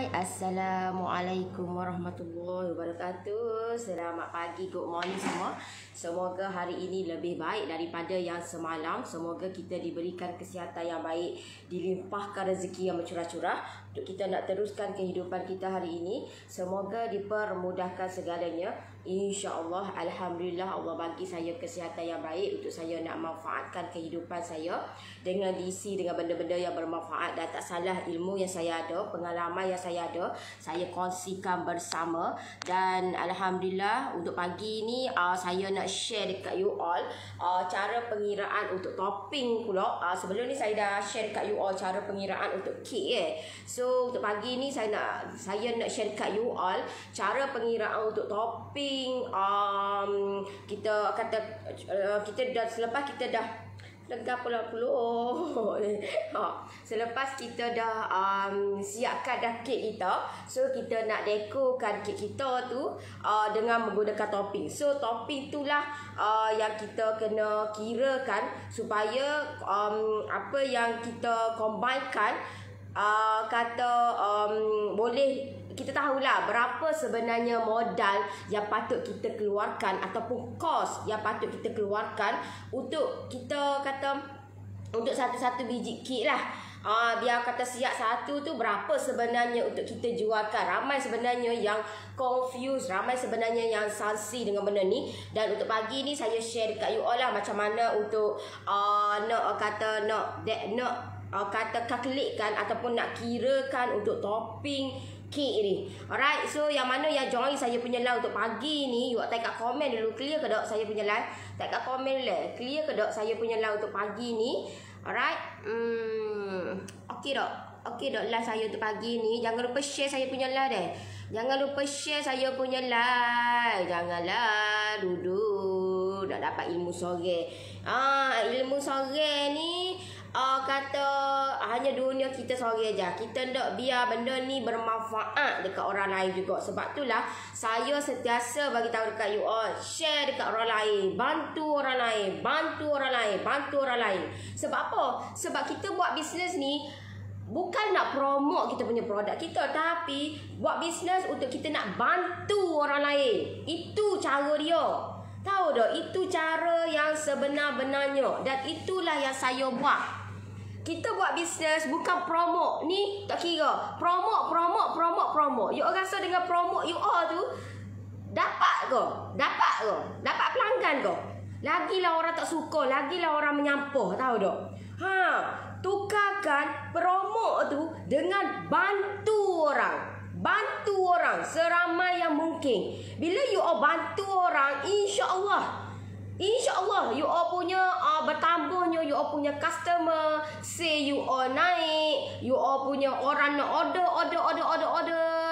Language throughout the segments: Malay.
Hai, Assalamualaikum warahmatullahi wabarakatuh. Selamat pagi, good morning semua. Semoga hari ini lebih baik daripada yang semalam. Semoga kita diberikan kesihatan yang baik, dilimpahkan rezeki yang bercurah-curah untuk kita nak teruskan kehidupan kita hari ini. Semoga dipermudahkan segalanya. InsyaAllah, Alhamdulillah Allah bagi saya kesihatan yang baik untuk saya nak manfaatkan kehidupan saya dengan diisi dengan benda-benda yang bermanfaat dan tak salah ilmu yang saya ada, pengalaman yang saya ada, saya kongsikan bersama. Dan Alhamdulillah untuk pagi ni saya nak share dekat you all cara pengiraan untuk topping pula. Sebelum ni saya dah share dekat you all cara pengiraan untuk kek So untuk pagi ni saya nak share dekat you all cara pengiraan untuk topping. Kita kata kita dah selepas kita dah lega puluh-puluh. Selepas kita dah siapkan dah kek kita, so kita nak dekorkan kek kita tu dengan menggunakan topping. So topping itulah yang kita kena kirakan supaya apa yang kita combinekan boleh kita tahulah berapa sebenarnya modal yang patut kita keluarkan ataupun kos yang patut kita keluarkan untuk kita kata untuk satu-satu biji kek lah. Biar kata siap satu tu berapa sebenarnya untuk kita jualkan. Ramai sebenarnya yang confused, ramai sebenarnya yang sangsi dengan benda ni. Dan untuk pagi ni saya share dekat you all lah macam mana untuk kata kalkulatekan ataupun nak kirakan untuk topping kek ni. Alright, so yang mana yang join saya punya live untuk pagi ni, you type kat komen dulu, clear ke tak saya punya live? Type kat komen dulu, clear ke tak saya punya live untuk pagi ni? Alright, okey tak? Okey tak live saya untuk pagi ni? Jangan lupa share saya punya live deh. Jangan lupa share saya punya live. Janganlah duduk nak dapat ilmu sore. Ilmu sore ni kata hanya dunia kita sore je. Kita nak biar benda ni bermanfaat dekat orang lain juga. Sebab itulah saya sentiasa bagi tahu dekat you all, share dekat orang lain, bantu orang lain, bantu orang lain, bantu orang lain. Sebab apa? Sebab kita buat bisnes ni bukan nak promote kita punya produk kita, tapi buat bisnes untuk kita nak bantu orang lain. Itu cara dia. Tahu tak? Itu cara yang sebenar-benarnya. Dan itulah yang saya buat. Kita buat bisnes bukan promote. Ni tak kira promote. You all rasa dengan promote you all tu dapat ke? Dapat pelanggan ke? Lagilah orang tak suka, lagilah orang menyampah. Tahu tak? Tukarkan promote tu dengan bantu orang. Bantu orang seramai yang mungkin. Bila you all bantu orang, InsyaAllah you all punya bertambahnya, you all punya customer, say you all naik, you all punya orang nak order.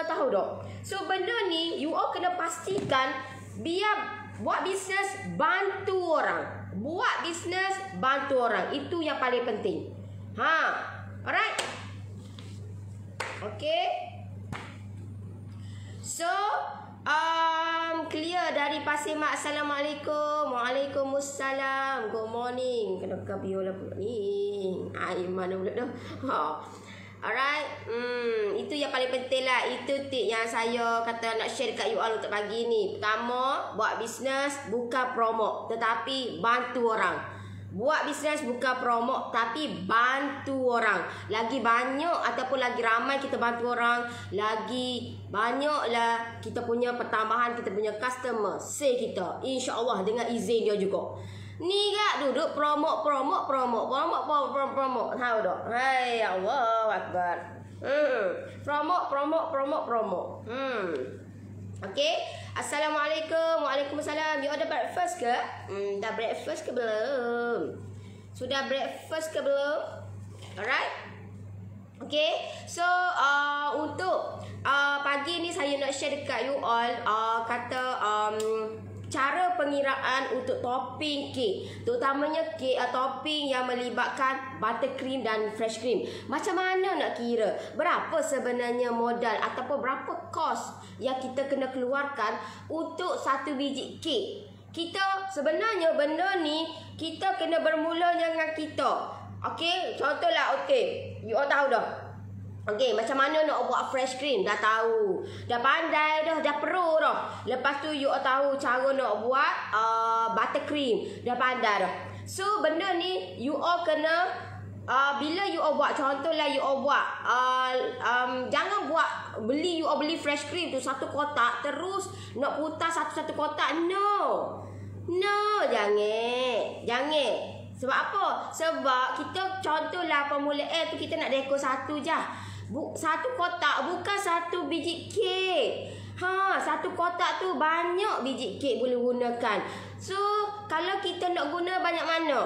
Tahu tak? So benda ni you all kena pastikan biar buat bisnes bantu orang. Buat bisnes bantu orang. Itu yang paling penting. Alright? Okay. So clear dari Pasir Mak. Assalamualaikum. Waalaikumsalam. Good morning. Kena ke biola pula ni. Mana pula dah. Alright. Itu yang paling penting lah. Itu tip yang saya kata nak share dekat you all untuk pagi ni. Pertama, buat bisnes bukan promote, tetapi bantu orang. Buat bisnes bukan promote tapi bantu orang. Lagi banyak ataupun lagi ramai kita bantu orang, lagi banyaklah kita punya pertambahan, kita punya customer, say kita. InsyaAllah dengan izin dia juga. Ni kak duduk promote. Tahu tak? Hai Allah Akbar. Promote. Okay. Assalamualaikum. Waalaikumsalam. You ada breakfast ke? Dah breakfast ke belum? Sudah breakfast ke belum? Alright. Okay. So untuk pagi ni saya nak share dekat you all cara pengiraan untuk topping kek, terutamanya kek topping yang melibatkan buttercream dan fresh cream. Macam mana nak kira berapa sebenarnya modal ataupun berapa kos yang kita kena keluarkan untuk satu biji kek? Kita sebenarnya benda ni kita kena bermula dengan kita. Okey, contohlah you all tahu dah. Okey, macam mana nak buat fresh cream? Dah tahu. Dah pandai dah, dah pro dah. Lepas tu you tahu cara nak buat buttercream. Dah pandai dah. So benda ni you all kena bila you all buat, contohlah you all buat jangan buat beli fresh cream tu satu kotak terus nak putar satu-satu kotak. No, jangan. Sebab apa? Sebab kita contohlah permulaan tu kita nak dekor satu je. Satu kotak bukan satu biji kek. Satu kotak tu banyak biji kek boleh gunakan. So kalau kita nak guna banyak mana?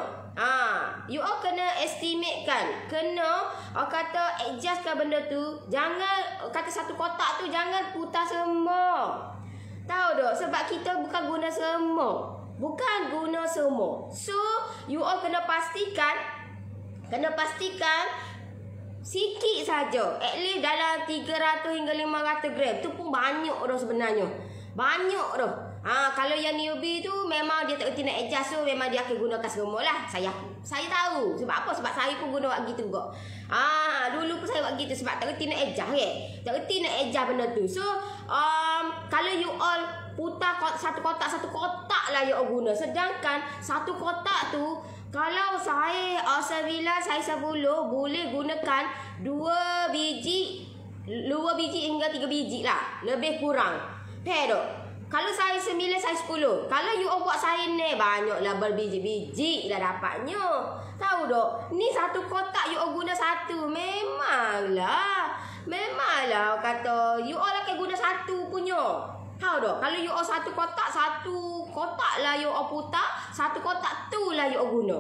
You all kena estimate kan. Kena kata adjustkan benda tu. Jangan kata satu kotak tu jangan putar semua. Tahu tak? Sebab kita bukan guna semua. So you all kena pastikan sikit saja. At least dalam 300 hingga 500 gram. Tu pun banyak dah sebenarnya. Banyak dah. Kalau yang newbie tu memang dia tak kerti nak adjust, so memang dia akan gunakan semua lah. Saya tahu. Sebab apa? Sebab saya pun guna buat gitu juga. Dulu pun saya buat gitu sebab tak kerti nak adjust kan. Tak kerti nak adjust benda tu. So kalau you all putar satu kotak lah you all guna. Sedangkan satu kotak tu kalau saya 9, saya 10 boleh gunakan 2 biji hingga 3 biji lah. Lebih kurang. Fair tak? Kalau saya 9, saya 10. Kalau you all buat saya ni banyaklah berbiji-biji lah dapatnya. Tahu tak? Ni satu kotak you all guna satu. Memanglah kata you all akan guna satu punya. Tahu tak? Kalau you all satu kotak lah you all putar, satu kotak tu lah you all guna.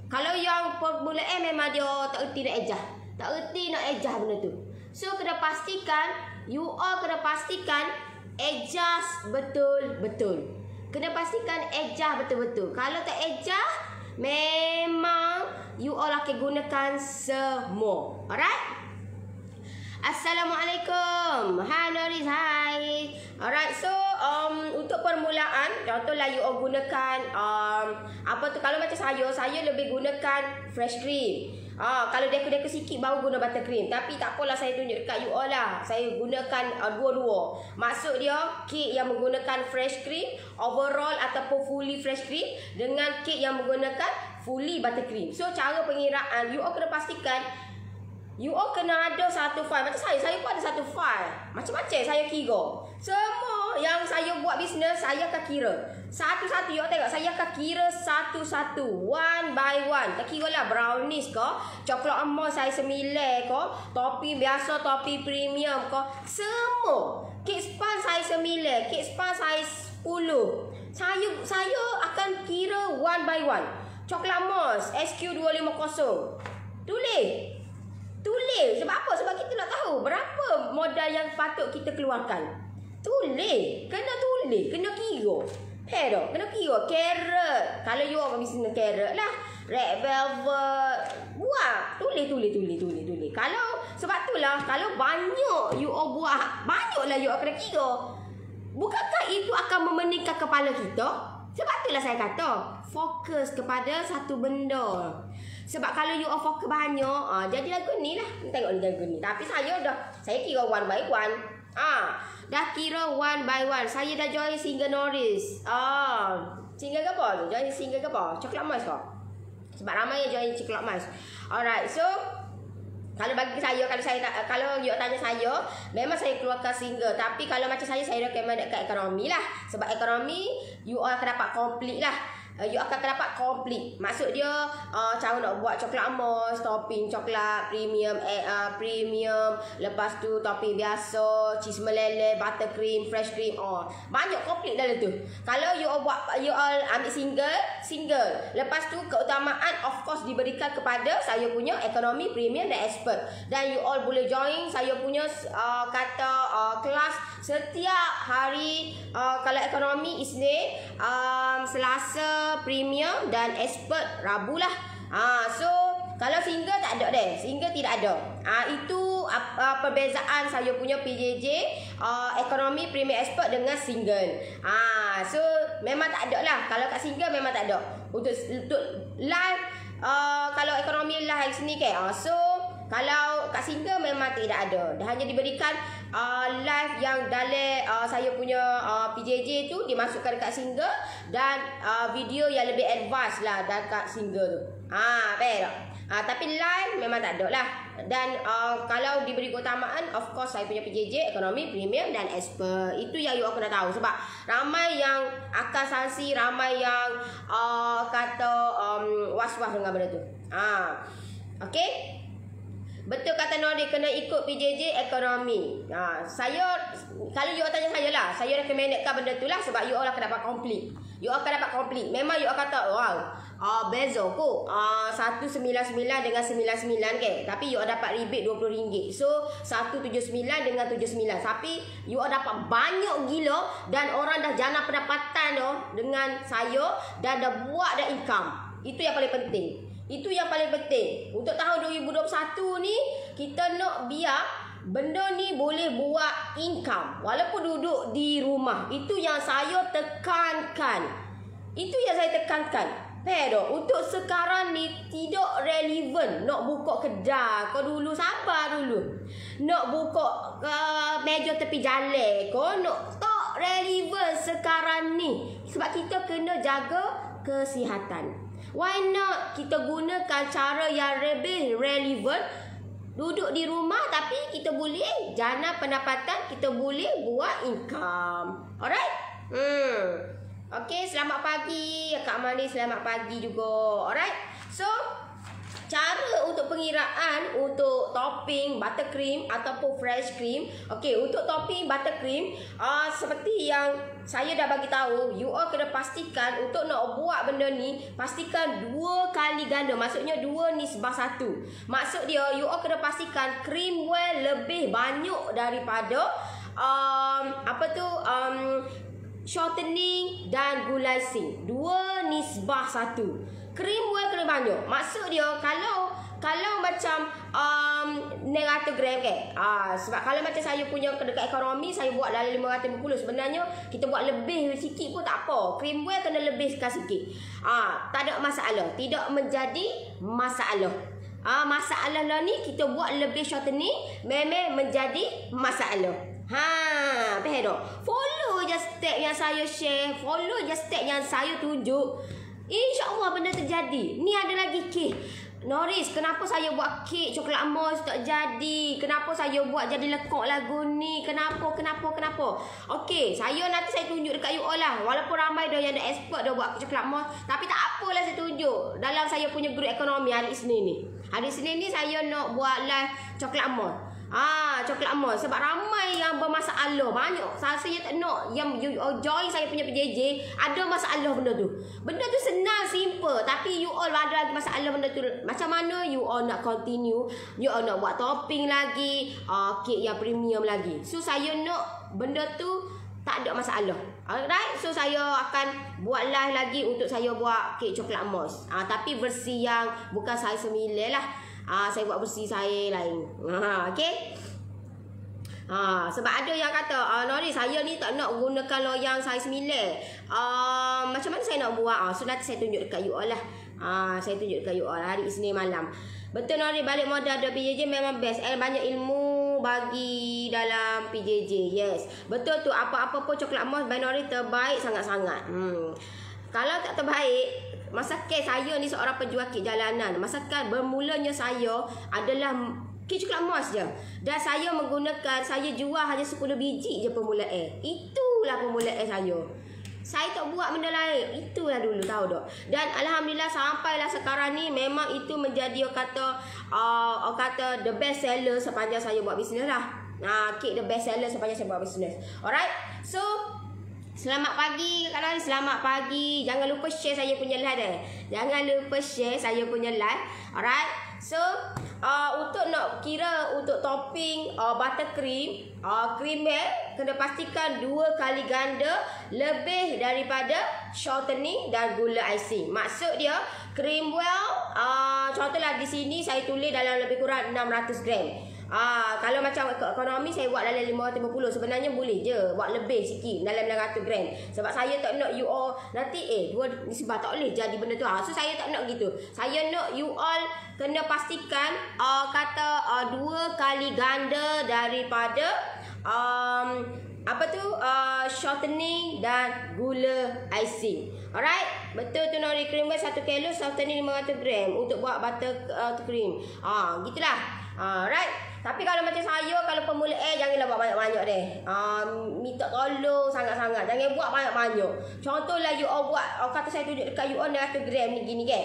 Kalau yang permulaan memang dia tak erti nak adjust. Tak erti nak adjust benda tu. So kena pastikan, you all kena pastikan adjust betul-betul. Kena pastikan adjust betul-betul. Kalau tak adjust, memang you all akan gunakan semua. Alright? Assalamualaikum. Hai Noris, hai. Alright, so untuk permulaan, contohlah you all gunakan kalau macam saya lebih gunakan fresh cream. Kalau dekor-dekor sikit baru guna buttercream. Tapi tak apalah, saya tunjuk dekat you all lah. Saya gunakan dua-dua. Maksud dia kek yang menggunakan fresh cream overall ataupun fully fresh cream dengan kek yang menggunakan fully buttercream. So cara pengiraan you all kena pastikan you all kena ada satu file. Macam saya pun ada satu file. Macam-macam saya kira. Semua yang saya buat bisnes, saya akan kira. Satu-satu, you all tengok. Saya akan kira satu-satu. One by one. Tak kira lah brownies ke, coklat emas saya 9 ke, topi biasa, topi premium ke. Semua. Kek span saya 9, kek span saya 10. Saya akan kira one by one. Coklat emas, SQ250. Tulis. Sebab apa? Sebab kita nak tahu berapa modal yang patut kita keluarkan. Tulis. Kena tulis. Kena kira. Pero, kena kira. Carrot. Kalau you orang bisnes carrot lah. Red velvet. Buat. Tulis. Sebab tu lah. Kalau banyak you all buat, banyaklah you all kena kira. Bukankah itu akan memeningkan kepala kita? Sebab itulah saya kata, fokus kepada satu benda. Sebab kalau you all fokus banyak, jadi lagu ni lah. Tengok ni lagu ni. Tapi saya kira one by one. Dah kira one by one. Saya dah join single Noris. Single ke apa tu? Join single ke apa? Coklat emas ke? Sebab ramai yang join coklat emas. Alright, so kalau bagi saya, kalau you tanya saya, memang saya keluarkan single. Tapi kalau macam saya recommend dekat ekonomi lah. Sebab ekonomi, you all akan dapat complete lah. You akan dapat complete. Maksud dia cara nak buat coklat emas, topping coklat premium, lepas tu topping biasa, cheese meleleh, buttercream, fresh cream, banyak complete dalam tu. Kalau you all ambil single. Lepas tu keutamaan of course diberikan kepada saya punya ekonomi, premium dan expert. Dan you all boleh join saya punya kelas setiap hari. Kalau ekonomi Isnin, Selasa premium dan expert Rabu lah. So kalau single tak ada deh. Single tidak ada. Itu perbezaan saya punya PJJ ekonomi premium expert dengan single. So memang tak ada lah. Kalau kat single memang tak ada. Untuk live kalau ekonomi live sini kan. So Kalau kat single memang tidak ada. Dia hanya diberikan live yang dalam saya punya PJJ tu dimasukkan dekat single, dan video yang lebih advance lah dekat single tu. Baik tak? Tapi live memang tak ada lah. Dan kalau diberi keutamaan, of course saya punya PJJ, ekonomi, premium dan expert. Itu yang you all kena tahu. Sebab ramai yang akan sanksi, ramai yang kata was-was dengan benda tu. Okay. Betul kata Nori, kena ikut PJJ ekonomi. Saya, kalau you all tanya saya lah, saya recommendkan benda tu lah. Sebab you all akan dapat komplit. You all akan dapat komplit. Memang you all kata, wow, beza kok 199 dengan 99 ke. Tapi you all dapat rebate RM20. So 179 dengan 79. Tapi you all dapat banyak gila. Dan orang dah jana pendapatan dengan saya. Dan dah buat dah income. Itu yang paling penting. Itu yang paling penting. Untuk tahun 2021 ni, kita nak biar benda ni boleh buat income walaupun duduk di rumah. Itu yang saya tekankan. Itu yang saya tekankan. Pero untuk sekarang ni tidak relevan nak buka kedai. Kau dulu sabar dulu. Nak buka meja tepi jalan. Kau nak tak relevan sekarang ni. Sebab kita kena jaga kesihatan. Why not kita gunakan cara yang lebih relevan, duduk di rumah tapi kita boleh jana pendapatan, kita boleh buat income. Alright? Okay, selamat pagi Kak Mani, selamat pagi juga. Alright? So, cara untuk pengiraan untuk topping buttercream ataupun fresh cream. Okey, untuk topping buttercream, seperti yang saya dah bagi tahu, you all kena pastikan untuk nak buat benda ni, pastikan 2 kali ganda. Maksudnya 2 nisbah 1. Maksud dia, you all kena pastikan cream well lebih banyak daripada shortening dan gulazing. 2 nisbah 1. Cream well kena banyak. Maksud dia, kalau macam 900 gram ke. Sebab kalau macam saya punya dekat ekonomi, saya buat dalam 550. Sebenarnya kita buat lebih sikit pun tak apa. Cream well kena lebihkan sikit. Tak ada masalah. Tidak menjadi masalah. Masalah lah ni kita buat lebih shortening, memang menjadi masalah. Faham tak? Follow je step yang saya share, follow je step yang saya tunjuk. InsyaAllah benda terjadi. Ni ada lagi kek. Noris, kenapa saya buat kek coklat mousse tak jadi? Kenapa saya buat jadi lekuk lagu ni? Kenapa? Okey, nanti saya tunjuk dekat you all lah. Walaupun ramai dah yang ada expert dah buat coklat mousse, tapi tak apalah saya tunjuk. Dalam saya punya grup ekonomi hari Isnin ni. Hari Isnin ni saya nak buat live coklat mousse. Coklat mousse. Sebab ramai yang bermasalah. Banyak. Saya tak nak yang join saya punya PJJ ada masalah benda tu. Benda tu senang, simple. Tapi you all ada lagi masalah benda tu. Macam mana you all nak continue? You all nak buat topping lagi, kek yang premium lagi. So saya nak benda tu tak ada masalah. Alright. So saya akan buat live lagi untuk saya buat kek coklat mousse. Tapi versi yang bukan saiz 9 lah. Saya buat versi saya lain. Okay. Sebab ada yang kata, Nori, saya ni tak nak gunakan loyang saiz 9. Macam mana saya nak buat? So nanti saya tunjuk dekat you all lah. Saya tunjuk dekat you all hari Isnin malam. Betul Nori, balik modal ada PJJ memang best. Banyak ilmu bagi dalam PJJ. Yes. Betul tu, apa-apa pun coklat mousse by Nori terbaik sangat-sangat. Kalau tak terbaik, masakan saya ni seorang penjual kek jalanan. Masakan bermulanya saya adalah kek coklat mousse je. Dan saya jual hanya 10 biji je permulaan. Itulah permulaan saya. Saya tak buat benda lain. Itulah dulu, tahu tak? Dan alhamdulillah sampailah sekarang ni memang itu menjadi orang kata the best seller sepanjang saya buat bisnes lah. Kek the best seller sepanjang saya buat bisnes. Alright. So selamat pagi kalian, selamat pagi. Jangan lupa share saya punya live Jangan lupa share saya punya live. Alright. So untuk nak kira untuk topping buttercream, cream milk, kena pastikan 2 kali ganda lebih daripada shortening dan gula icing. Maksud dia cream well, contohlah di sini saya tulis dalam lebih kurang 600 gram. Kalau macam ekonomi saya buat dalam 550. Sebenarnya boleh je buat lebih sikit dalam 600 gram. Sebab saya tak nak you all nanti dua nisbah tak boleh jadi benda tu. So saya tak nak gitu. Saya nak you all kena pastikan kata 2 kali ganda daripada shortening dan gula icing. Alright, betul tu Nori. Cream well 1 kilo, shortening 500 gram untuk buat butter cream. Gitulah. Alright. Tapi kalau macam saya, kalau pemula janganlah buat banyak-banyak deh. Minta tolong sangat-sangat. Jangan buat banyak-banyak. Contohlah you all buat, kata saya tunjuk dekat you all 100 gram ni gini kan.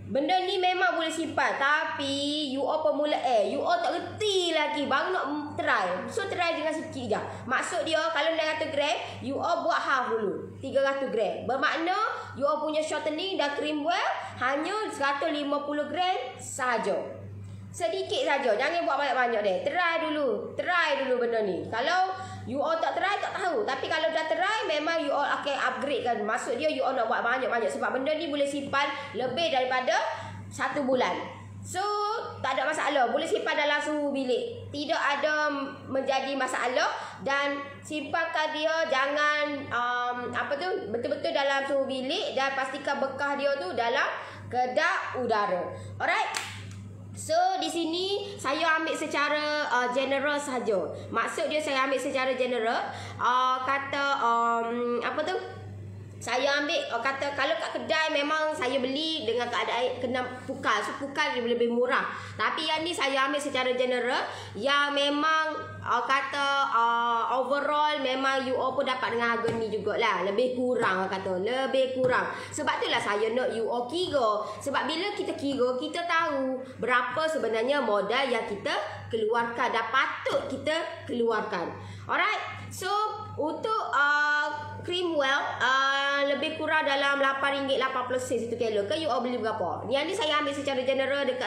Benda ni memang boleh simpan, tapi you all pemula you all tak reti lagi, baru nak try. So try dengan sikit je. Maksud dia kalau 900 gram, you all buat half dulu, 300 gram. Bermakna you all punya shortening dan cream well hanya 150 gram saja. Sedikit saja, jangan buat banyak-banyak deh. Try dulu benda ni. Kalau you all tak try, tak tahu. Tapi kalau dah try, memang you all akan upgrade kan. Maksud dia you all nak buat banyak-banyak. Sebab benda ni boleh simpan lebih daripada 1 bulan. So, tak ada masalah. Boleh simpan dalam suhu bilik. Tidak ada menjadi masalah. Dan simpankan dia jangan betul-betul dalam suhu bilik. Dan pastikan bekas dia tu dalam kedap udara. Alright. So di sini saya ambil secara general saja. Maksud dia saya ambil secara general. Saya ambil kata kalau kat kedai memang saya beli dengan keadaan kena pukal. So pukal dia lebih murah. Tapi yang ni saya ambil secara general yang memang overall memang you all pun dapat dengan harga ni jugalah. Lebih kurang lebih kurang. Sebab itulah saya nak you all kira. Sebab bila kita kira, kita tahu berapa sebenarnya modal yang kita keluarkan dan patut kita keluarkan. Alright. So untuk cream well lebih kurang dalam RM8.80 1 kilo. Kan you all beli berapa? Yang ni saya ambil secara general dekat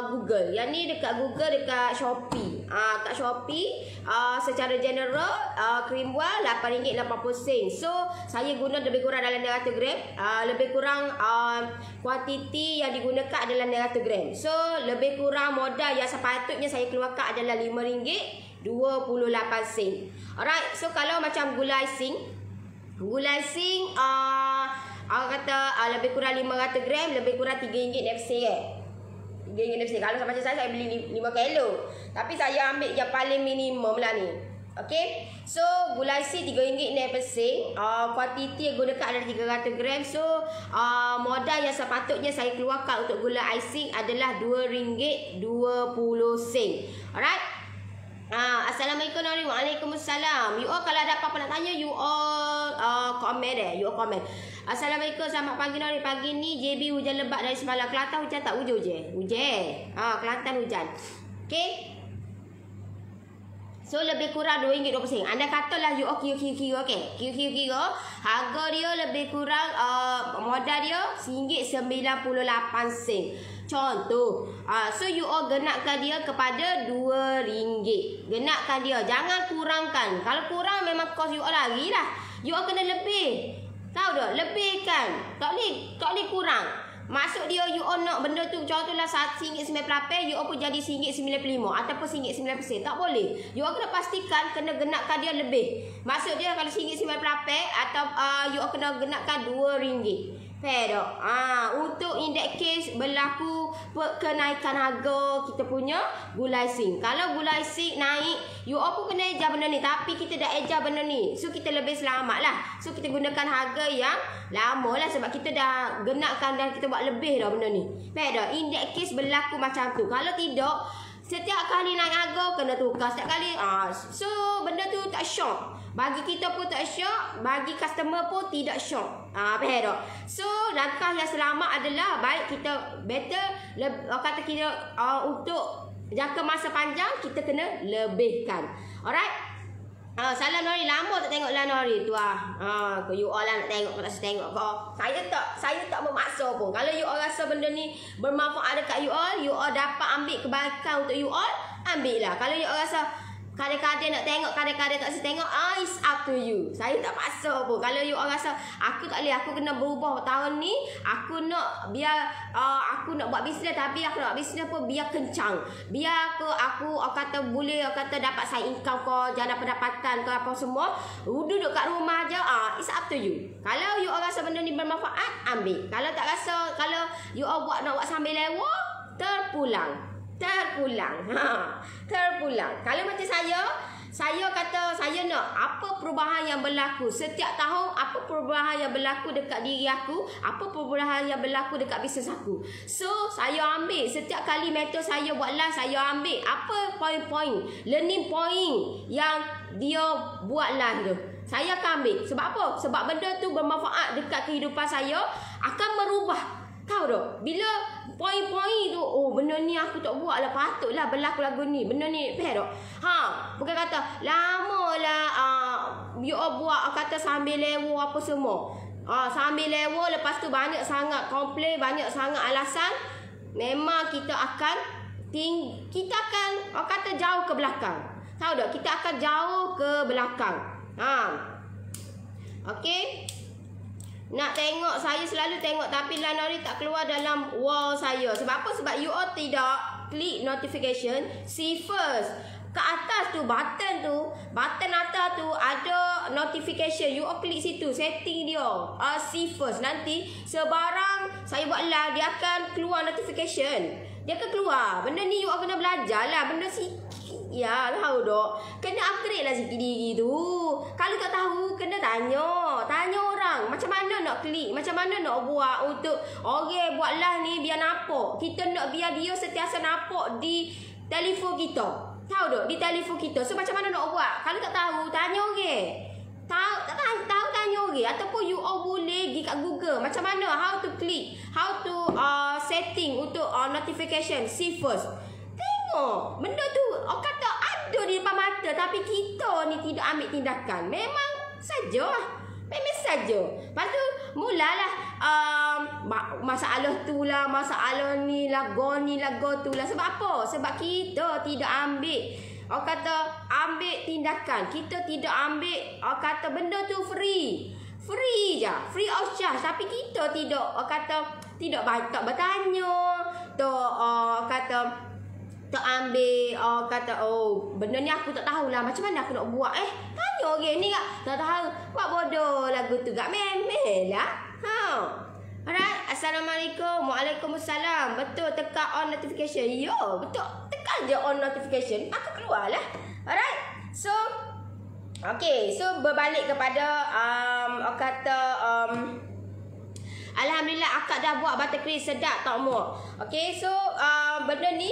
Google. Yang ni dekat Google, dekat Shopee. Kat Shopee secara general cream well RM8.80. So saya guna lebih kurang dalam 900 gram. Lebih kurang kuantiti yang digunakan adalah 900 gram. So lebih kurang modal yang sepatutnya saya keluarkan adalah RM5.28. Alright. So kalau macam gula icing lebih kurang 500 gram, lebih kurang RM3.50 Kalau macam saya beli 5 kilo. Tapi saya ambil yang paling minimum lah ni. Okay. So gula icing RM3.60. Kuantiti yang gunakan adalah 300 gram. So modal yang sepatutnya saya keluarkan untuk gula icing adalah RM2.20. Alright. Assalamualaikum warahmatullahi wabarakatuh. Waalaikumsalam. You all kalau ada apa-apa nak tanya, you all komen you all komen. Assalamualaikum, selamat pagi Nori. Pagi ni JB hujan lebat dari semalam. Kelantan hujan tak? Hujan. Kelantan hujan. Okay. So lebih kurang RM2.20. Anda katalah you all kira-kira, okay. Kira-kira harga dia lebih kurang modal dia RM1.98. Contoh. So you all genapkan dia kepada RM2. Genapkan dia. Jangan kurangkan. Kalau kurang memang kos you all lagi lah. You all kena lebih. Tahu tak? Lebihkan. Tak boleh kurang. Maksud dia you all nak benda tu contohlah RM1.98, you all pun jadi RM1.95 ataupun RM1.90. Tak boleh. You all kena pastikan kena genapkan dia lebih. Maksud dia kalau RM1.98 atau you all kena genapkan RM2. Fair tak? Untuk in that case berlaku kenaikan harga kita punya gula icing. Kalau gula icing naik, you all pun kena ejar benda ni. Tapi kita dah ejar benda ni, so kita lebih selamat lah. So kita gunakan harga yang lama lah. Sebab kita dah genapkan dan kita buat lebih dah benda ni. Fair tak? In that case berlaku macam tu. Kalau tidak, setiap kali naik harga kena tukar. Setiap kali so benda tu tak syok. Bagi kita pun tak syok, bagi customer pun tidak syok. Faham tak? So langkah yang selamat adalah baik kita better kata kita untuk jangka masa panjang kita kena lebihkan. Alright. Salam Nori, lama tak tengok lah Nori tu you all lah nak tengok tak tengok kau. Saya tak memaksa pun. Kalau you all rasa benda ni bermanfaat dekat you all dapat ambil kebaikan untuk you all, ambil lah. Kalau you all rasa Kadang-kadang nak tengok, kadang-kadang tak rasa tengok. It's up to you. Saya tak paksa pun. Kalau you orang rasa aku tak boleh, aku kena berubah tahun ni, aku nak biar aku nak buat bisnes, tapi aku nak bisnes pun biar kencang. Biar aku kata boleh, kata dapat side income ke, jana pendapatan ke apa semua. Duduk kat rumah aja. It's up to you. Kalau you orang rasa benda ni bermanfaat, ambil. Kalau tak rasa, kalau you orang nak buat sambil lewa, terpulang. Terpulang. Kalau macam saya kata saya nak apa perubahan yang berlaku setiap tahun, apa perubahan yang berlaku dekat diri aku, apa perubahan yang berlaku dekat bisnes aku. So saya ambil setiap kali mentor saya buat live, saya ambil apa poin-poin, learning point yang dia buat live tu. Saya akan ambil. Sebab apa? Sebab benda tu bermanfaat dekat kehidupan saya, akan merubah. Tahu tak? Bila poin-poin tu, benda ni aku tak buat lah, patutlah berlaku lagu ni. Benda ni, faham tak? Bukan kata, lama lah you all buat, kata sambil lewa apa semua. Sambil lewa, lepas tu banyak sangat komplain, banyak sangat alasan. Memang kita akan kata jauh ke belakang. Tahu tak? Kita akan jauh ke belakang. Okey. Nak tengok, saya selalu tengok, tapi Lanori tak keluar dalam wall saya. Sebab apa? Sebab you all tidak klik notification. See first. Ke atas tu, button atas tu ada notification. You all klik situ, setting dia. See first. Nanti sebarang saya buat live, dia akan keluar notification. Dia akan keluar. Benda ni you all kena belajar lah. Benda ya, tahu tak? Kena upgrade lah sikit diri tu. Kalau tak tahu, kena tanya orang. Macam mana nak klik, macam mana nak buat untuk orang buat live ni biar nampak. Kita nak biar dia sentiasa nampak di telefon kita. Tahu tak? Di telefon kita. So macam mana nak buat? Kalau tak tahu, tanya orang. Tahu tanya orang. Ataupun you all boleh pergi kat Google. Macam mana? How to click, how to setting untuk notification. See first. Tengok. Benda tu kata ada di depan mata, tapi kita ni tidak ambil tindakan. Memang saja. Lepas tu mulalah masalah tu lah, masalah ni lah, go tu lah. Sebab apa? Sebab kita tidak ambil ambil tindakan. Kita tidak ambil kata benda tu free je, free of charge. Tapi kita tidak bertanya, tak ambil, benda ni aku tak tahulah, macam mana aku nak buat. Tanya orang ni tak tahu, buat bodoh lagu tu gak memel lah. Alright, Assalamualaikum. Waalaikumsalam. Betul, tekan on notification. Yo, betul, tekan je on notification, aku keluar lah. Alright, so okay, so berbalik kepada Alhamdulillah akak dah buat buttercream sedap tak muak. Okay, so benda ni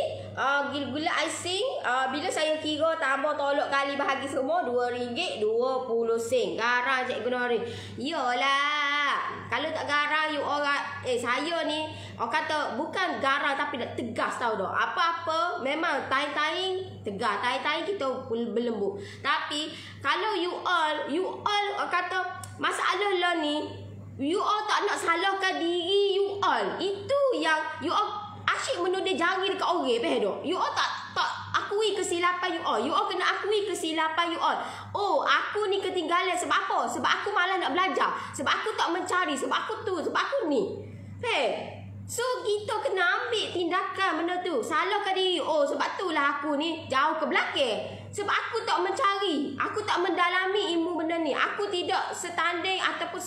gula icing, bila saya kira tambah tolok kali bahagi semua RM2.20. Garang Cikgu Nori. Yalah, kalau tak garang you orang, saya ni kata bukan garang tapi nak tegas, tahu tak? Apa-apa memang taing-taing tegas, taing-taing kita berlembut. Tapi kalau you all kata masalah lah ni, you all tak nak salahkan diri you all. Itu yang you all asyik menudih jari dekat orang, faham tak? You all tak akui kesilapan you all. You all kena akui kesilapan you all. Aku ni ketinggalan sebab apa? Sebab aku malah nak belajar. Sebab aku tak mencari. Sebab aku tu, sebab aku ni. So kita kena ambil tindakan benda tu. Salahkan diri. Sebab tu lah aku ni jauh ke belakang. Sebab aku tak mencari, aku tak mendalami ilmu benda ni. Aku tidak setanding ataupun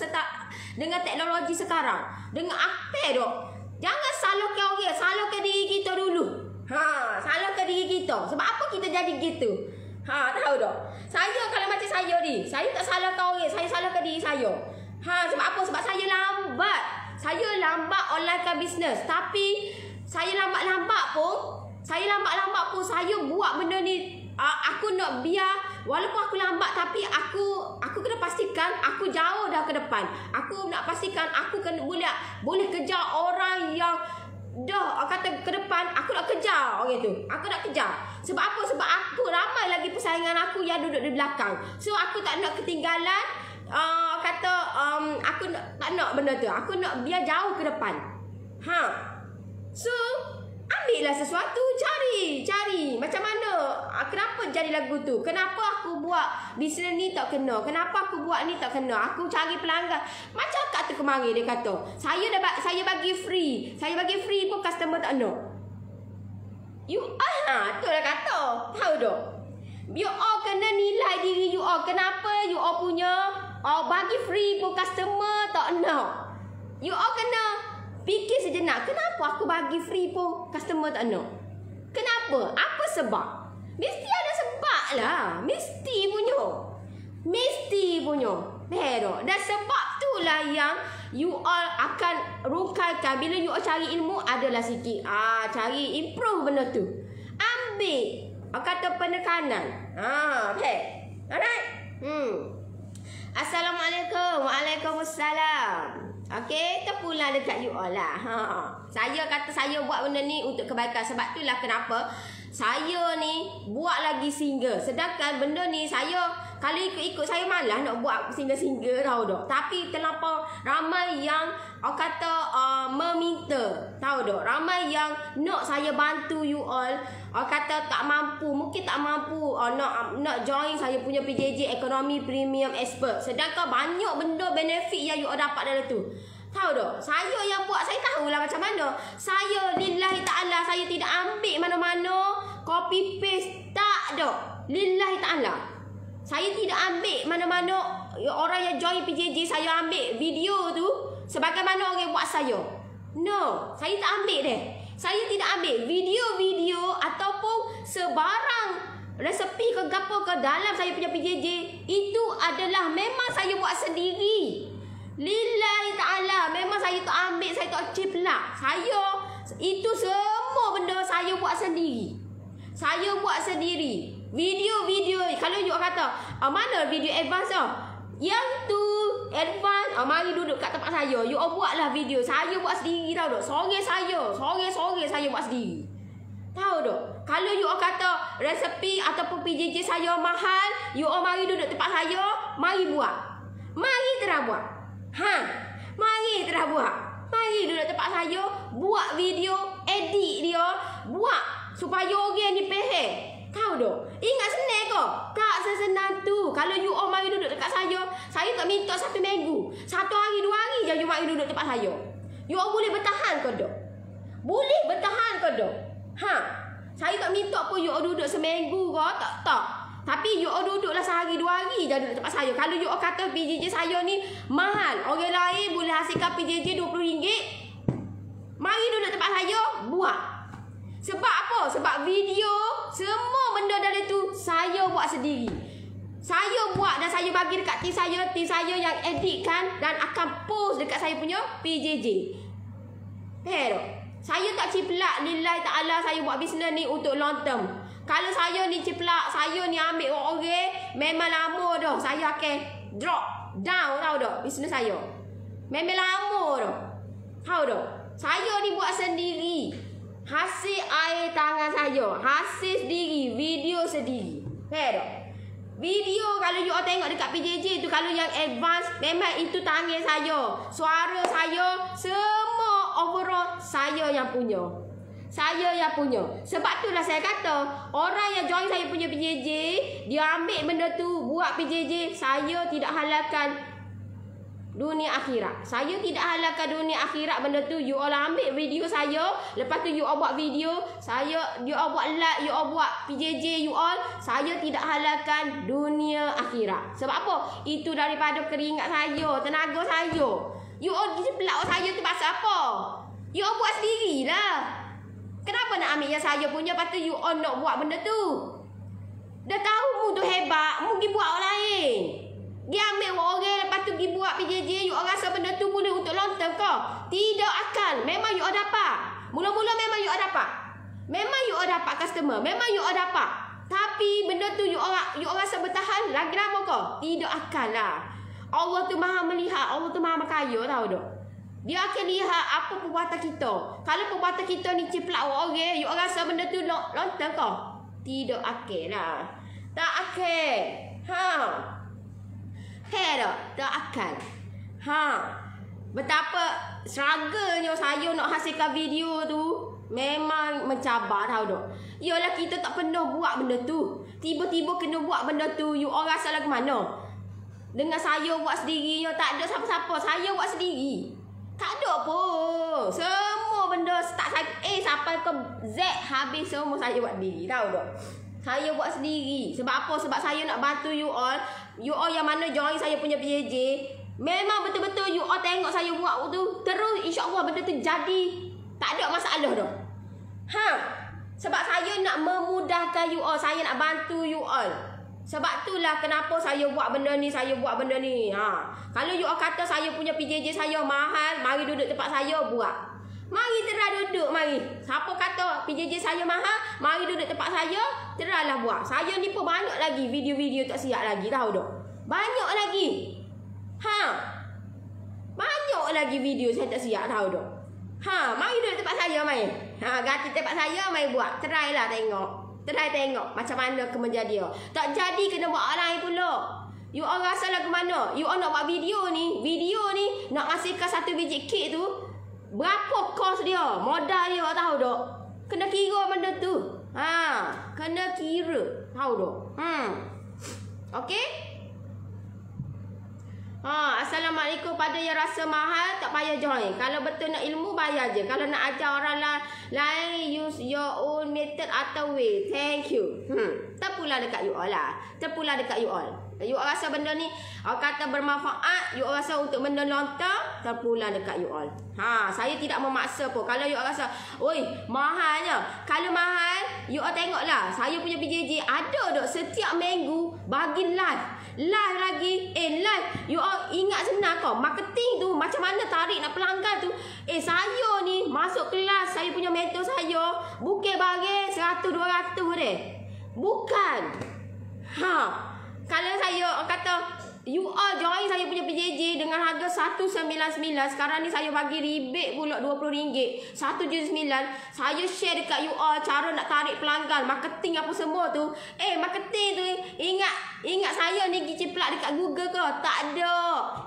dengan teknologi sekarang. Dengan apa dok? Jangan salahkan orang, salahkan diri kita dulu. Salahkan diri kita. Sebab apa kita jadi gitu? Tahu tak? Saya kalau macam saya ni, saya tak salahkan orang, saya salahkan diri saya. Sebab apa? Sebab saya lambat. Saya lambat onlinekan bisnes. Tapi saya lambat-lambat pun, saya buat benda ni. Aku nak biar walaupun aku lambat, tapi aku kena pastikan aku jauh dah ke depan. Aku nak pastikan aku kena boleh kejar orang yang dah kata ke depan. Aku nak kejar orang tu. Aku nak kejar. Sebab apa? Sebab aku ramai lagi persaingan aku yang duduk di belakang. So aku tak nak ketinggalan. Aku tak nak benda tu. Aku nak biar jauh ke depan. So ambillah sesuatu, cari macam mana Kenapa jadi lagu tu? Kenapa aku buat bisnes ni tak kena? Kenapa aku buat ni tak kena? Aku cari pelanggan. Macam kat tu kemari dia kata, saya bagi free. Saya bagi free pun customer tak nak. You all tu lah kata. Tahu tak? You all kena nilai diri you all. Kenapa you all punya bagi free pun customer tak nak? You all kena fikir sejenak. Kenapa aku bagi free pun customer tak nak? Kenapa? Apa sebab? Mesti ada sebab lah. Mesti punya. Pero dan sebab tu lah yang you all akan rungkaikan. Bila you all cari ilmu, adalah sikit cari improve benda tu. Ambil kata penekanan. Okay. Alright. Assalamualaikum. Waalaikumsalam. Okay, terpulang dekat you all lah. Saya kata saya buat benda ni untuk kebaikan. Sebab itulah kenapa saya ni buat lagi single. Sedangkan benda ni saya, kalau ikut-ikut saya malas nak buat single-single, tahu tak. Tapi terlampau ramai yang meminta, tahu tak. Ramai yang nak saya bantu you all. Kata tak mampu, mungkin tak mampu nak join saya punya PJJ Ekonomi Premium Expert. Sedangkan banyak benda benefit yang you all dapat dalam tu. Tahu tak? Saya yang buat, saya tahulah macam mana. Saya lillahi ta'ala, saya tidak ambil mana-mana copy paste, tak ada. Lillahi ta'ala. Saya tidak ambil mana-mana orang yang join PJJ, saya ambil video tu sebagaimana orang buat saya. No, saya tak ambil deh. Saya tidak ambil video-video ataupun sebarang resepi ke gapo ke dalam saya punya PJJ. Itu adalah memang saya buat sendiri. Lillahi ta'ala. Memang saya tak ambil, saya tak ciplak. Saya, itu semua benda saya buat sendiri. Saya buat sendiri. Video-video, kalau you kata mana video advance tu? Yang tu advance, mari duduk kat tempat saya. You buatlah video. Saya buat sendiri, tahu tak? Sore saya buat sendiri. Tahu tak? Kalau you kata resepi ataupun PJJ saya mahal, you mari duduk tempat saya, mari buat. Mari terus buat. Mari terus buat. Mari duduk tempat saya, buat video, edit dia, buat supaya orang ni faham. Tahu tak? Ingat senang ke? Tak sesenang tu. Kalau you all mari duduk dekat saya tak minta 1 minggu. 1 hari 2 hari je you mari duduk tempat saya. You all boleh bertahan ke tak? Boleh bertahan ke tak? Saya tak minta pun you all duduk seminggu ke, tak. Tapi you all duduklah sehari 2 hari je duduk tempat saya. Kalau you all kata PJJ saya ni mahal, orang lain boleh hasilkan PJJ RM20, mari duduk tempat saya, buat. Sebab apa? Sebab video, semua benda dari tu saya buat sendiri. Saya buat dan saya bagi dekat tim saya yang editkan dan akan post dekat saya punya PJJ. Pero saya tak ciplak, lillahi ta'ala, saya buat bisnes ni untuk long term. Kalau saya ni ciplak, saya ni ambil orang, memang lama dah saya akan drop down, tahu tak, bisnes saya. Memang lama dah. Tahu tak? Saya ni buat sendiri. Hasil air tangan saya, hasil sendiri, video sendiri. Pero video kalau you all tengok dekat PJJ tu, kalau yang advance, memang itu tangan saya, suara saya, semua overall saya yang punya. Saya yang punya. Sebab itulah saya kata, orang yang join saya punya PJJ, dia ambil benda tu, buat PJJ, saya tidak halalkan dunia akhirat. Saya tidak halalkan dunia akhirat benda tu. You all ambil video saya, lepas tu you all buat video, you all buat like, you all buat PJJ you all, saya tidak halalkan dunia akhirat. Sebab apa? Itu daripada keringat saya, tenaga saya. You all pelak saya tu pasal apa? You all buat sendirilah. Kenapa nak ambil yang saya punya, lepas tu you all nak buat benda tu? Dah tahu mu tu hebat, mu pergi buat orang lain. Dia ambil orang, lepas tu pergi buat PJJ, you all rasa benda tu boleh untuk long term ke? Tidak akan. Memang you all dapat. Mula-mula memang you all dapat. Memang you all dapat customer. Memang you all dapat. Tapi benda tu you all rasa bertahan lagi lama ke? Tidak akan lah. Allah tu maha melihat. Allah tu maha kaya, tahu tak? Dia akan lihat apa perbuatan kita. Kalau perbuatan kita ni ciplak orang, you all rasa benda tu long term ke? Tidak akan lah. Tak akan. Tak akan. Betapa struggle-nya saya nak hasilkan video tu. Memang mencabar tahu dok. Yalah kita tak pernah buat benda tu. Tiba-tiba kena buat benda tu. You all rasa lagu mana? Dengan saya buat sendiri. Tak ada siapa-siapa. Saya buat sendiri. Tak ada pun. Semua benda start sampai ke Z habis semua saya buat sendiri. Tahu tak? Saya buat sendiri. Sebab apa? Sebab saya nak bantu you all. You all yang mana join saya punya PJJ. Memang betul-betul you all tengok saya buat tu. Terus insya-Allah benda tu jadi. Tak ada masalah dah. Sebab saya nak memudahkan you all. Saya nak bantu you all. Sebab itulah kenapa saya buat benda ni. Kalau you all kata saya punya PJJ saya mahal, mari duduk tempat saya buat. Mari terus duduk, mari. Siapa kata PJJ saya mahal, mari duduk tempat saya, teruslah buat. Saya ni pun banyak lagi video-video tak siap lagi, tahu tak? Banyak lagi. Banyak lagi video saya tak siap, tahu tak? Mari duduk tempat saya, mari. Ganti tempat saya, mari buat. Terailah tengok. Try tengok macam mana kemudian dia. Tak jadi kena buat orang lain pula. You all rasa lagu mana? You all nak buat video ni nak hasilkan 1 biji kek tu. Berapa kos dia? Modal dia tahu tak? Kena kira benda tu. Kena kira. Tahu tak? Okey? Assalamualaikum. Pada yang rasa mahal tak payah join. Kalau betul nak ilmu bayar je. Kalau nak ajar orang lain use your own method atau way. Thank you. Terpulang dekat you all lah. Terpulang dekat you all. You all rasa benda ni kata bermanfaat, you all rasa untuk benda lontar, terpulang dekat you all. Saya tidak memaksa pun. Kalau you all rasa, oi, mahalnya. Kalau mahal, you all tengoklah. Saya punya PJJ ada dok setiap minggu bagi live. Live lagi. Live. You all ingat senang kau. Marketing tu macam mana tarik nak pelanggan tu. Saya ni masuk kelas saya punya mentor saya. Bukan bagi 100-200 deh. Bukan. Kalau saya kata you all join saya punya PJJ dengan harga 199, sekarang ni saya bagi rebate pula RM20, 179. Saya share dekat you all cara nak tarik pelanggan, marketing apa semua tu. Marketing tu ingat saya ni pergi ciplak dekat Google ke? Tak ada.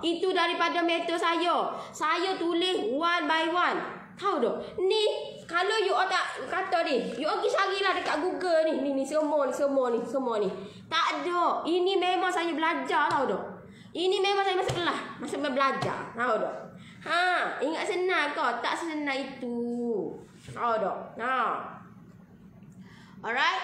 Itu daripada mentor saya. Saya tulis one by one. Tahu tak? Ni kalau you all tak kata ni, you all pergi carilah dekat Google ni. Ni semua ni. Tak ada. Ini memang saya belajar, tahu tak? Ini memang saya masuk kelas, masuk belajar, tahu tak? Ingat senang kau? Tak sesenang itu. Tahu tak? Alright?